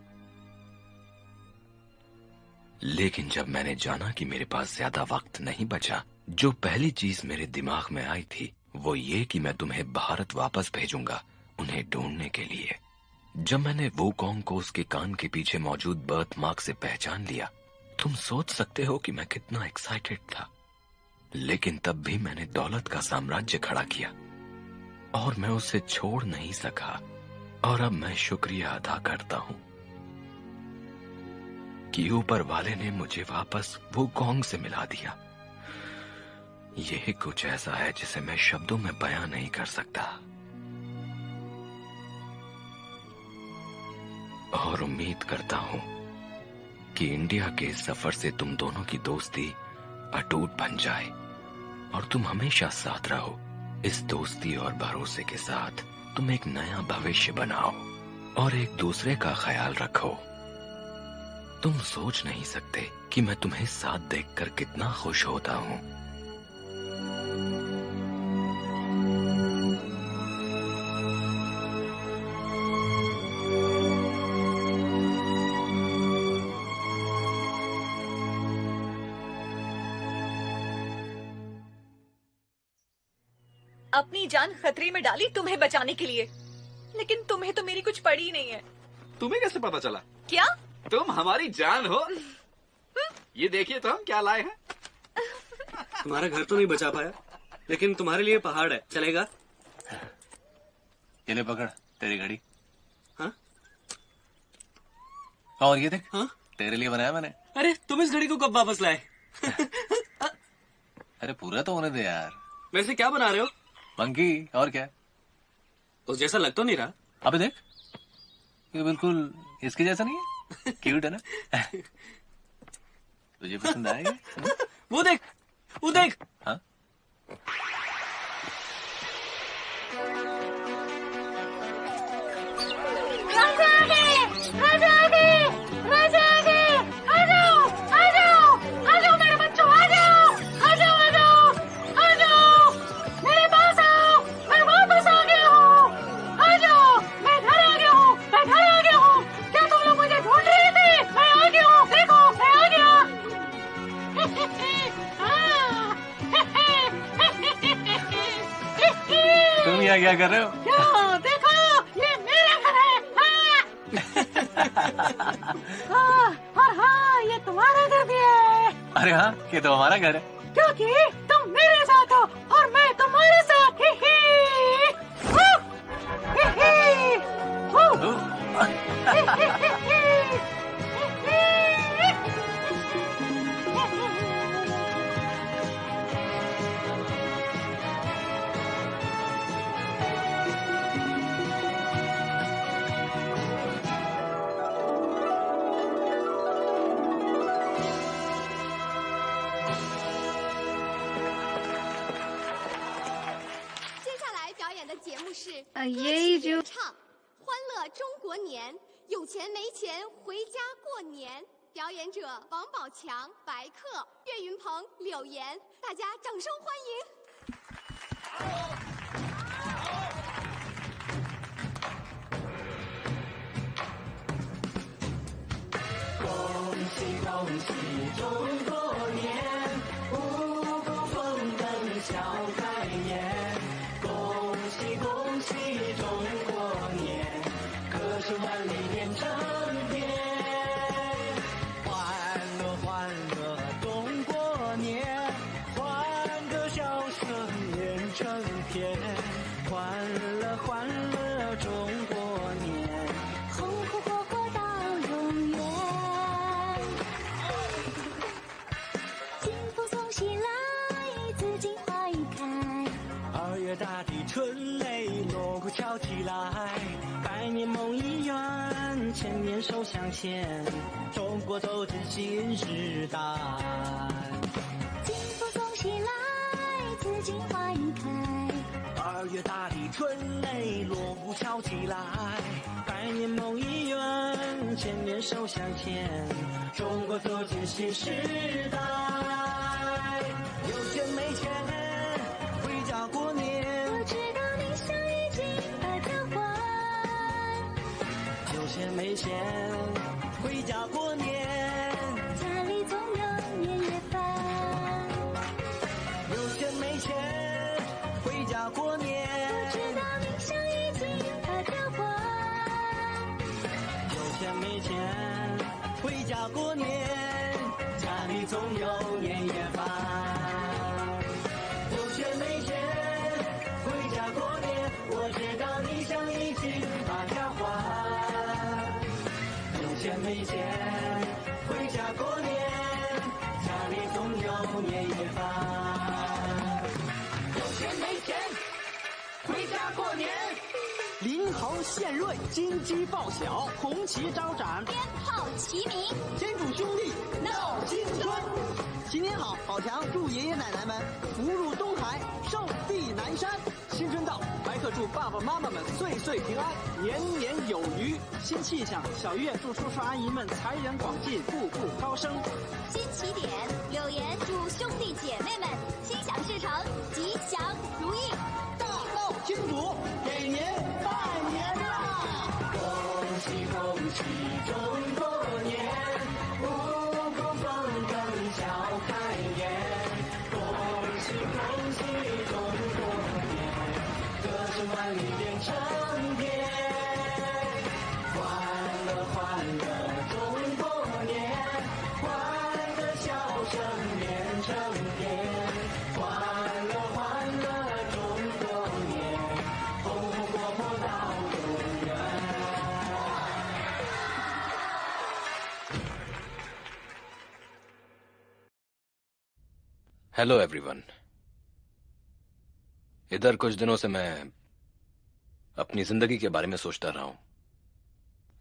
लेकिन जब मैंने जाना कि मेरे पास ज्यादा वक्त नहीं बचा, जो पहली चीज मेरे दिमाग में आई थी वो ये कि मैं तुम्हें भारत वापस भेजूंगा उन्हें ढूंढने के लिए। जब मैंने वो कॉन्ग को उसके कान के पीछे मौजूद बर्थ मार्क से पहचान लिया, तुम सोच सकते हो कि मैं कितना एक्साइटेड था। लेकिन तब भी मैंने दौलत का साम्राज्य खड़ा किया और मैं उसे छोड़ नहीं सका। और अब मैं शुक्रिया अदा करता हूं कि ऊपर वाले ने मुझे वापस वो कॉन्ग से मिला दिया। यह कुछ ऐसा है जिसे मैं शब्दों में बयां नहीं कर सकता। और उम्मीद करता हूं कि इंडिया के इस सफर से तुम दोनों की दोस्ती अटूट बन जाए और तुम हमेशा साथ रहो। इस दोस्ती और भरोसे के साथ तुम एक नया भविष्य बनाओ और एक दूसरे का ख्याल रखो। तुम सोच नहीं सकते कि मैं तुम्हें साथ देखकर कितना खुश होता हूं। अपनी जान खतरे में डाली तुम्हें बचाने के लिए, लेकिन तुम्हें तो मेरी कुछ पड़ी नहीं है। तुम्हें कैसे पता चला? क्या तुम हमारी जान हो? ये देखिए तो हम क्या लाए हैं। तुम्हारा घर तो नहीं बचा पाया, लेकिन तुम्हारे लिए पहाड़ है, चलेगा? ये ले पकड़ तेरी घड़ी। हाँ? और ये देख, हाँ? तेरे लिए बनाया मैंने। अरे तुम इस घड़ी को कब वापस लाए? अरे पूरा तो होने दे यार। वैसे क्या बना रहे हो? मंकी, और क्या? उस जैसा लग तो नहीं रहा। अबे देख, ये बिल्कुल इसके जैसा नहीं है। क्यूट है ना? तुझे पसंद आएगा? वो देख, वो देख। हाँ? राजा आ गए, राजा आ गए, राजा आ गए, आ जाओ, आ जाओ, आ जाओ मेरे बच्चों, आ जाओ, आ जाओ, आ जाओ, आ जाओ, मेरे पास आओ, मैं वापस आ गया हूँ, आ जाओ, मैं घर आ गया हूँ, मैं घर आ गया हूँ, क्या तुम लोग मुझे ढूंढ रहे थे? मैं आ गया हूँ, देखो, मैं आ गया। तुम यहाँ क्या कर रहे हो? क्या देखो, ये मेरा घर है। हाँ, और हाँ, ये तुम्हारा घर भी है। अरे हाँ, ये तो हमारा घर है। क्योंकि तुम मेरे साथ हो और मैं तुम्हारे साथ। ही ही। ही ही। यही जो 唱欢乐中国年，有钱没钱回家过年。表演者王宝强、白客、岳云鹏、柳岩，大家掌声欢迎。恭喜恭喜中国年，五谷丰登笑开颜。恭喜恭喜中国年，歌声万里连成片。欢乐欢乐中国年，欢歌笑声连成片。欢乐欢乐中国年，红红火火到永远。清风送喜来，紫荆花一开。2月大地春雷锣鼓敲起来，百年梦一圆，千年手相牵，中国走进新时代。清风送喜来，紫荆花一开。2月大地春雷锣鼓敲起来，百年梦一圆，千年手相牵，中国走进新时代。有钱没钱回家过年，我知道你想已经把它还。有钱没钱回家过年，家里总有年夜饭。有钱没钱回家过年，我知道你想已经把它还。有钱没钱回家过年，家里总有年夜饭。有钱没钱回家过年，我知道你想已经把它还。有钱没钱回家过年，家里总有年夜饭。有钱没钱回家过年，林猴献瑞，金鸡报晓，红旗招展，鞭炮齐鸣，天主兄弟闹新春。新年好，宝强祝爷爷奶奶们福入东海，寿比南山。新春到，白客祝爸爸妈妈们岁岁平安，年年有余。新气象，小月祝叔叔阿姨们财源广进，步步高升。新起点，柳岩祝兄弟姐妹们心想事成，吉祥如意。大闹天主，给您拜年啦！恭喜恭喜中国年，五谷丰登笑开颜。恭喜恭喜中国年，歌声万里连成片。欢乐欢乐中国年，欢歌笑声连成片。欢乐欢乐中国年，红红火火到永远。हेलो एवरीवन। इधर कुछ दिनों से मैं अपनी जिंदगी के बारे में सोचता रहा हूं,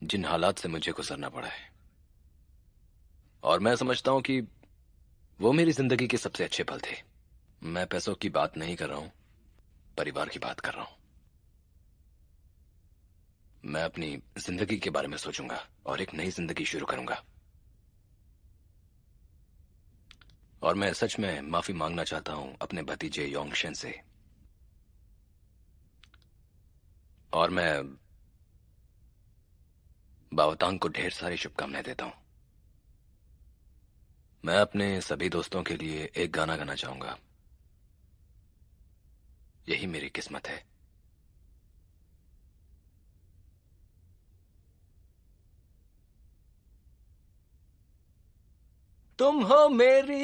जिन हालात से मुझे गुजरना पड़ा है। और मैं समझता हूं कि वो मेरी जिंदगी के सबसे अच्छे पल थे। मैं पैसों की बात नहीं कर रहा हूं, परिवार की बात कर रहा हूं। मैं अपनी जिंदगी के बारे में सोचूंगा और एक नई जिंदगी शुरू करूंगा। और मैं सच में माफी मांगना चाहता हूं अपने भतीजे योंगशन से। और मैं बावतांग को ढेर सारी शुभकामनाएं देता हूं। मैं अपने सभी दोस्तों के लिए एक गाना गाना चाहूंगा। यही मेरी किस्मत है। तुम हो मेरी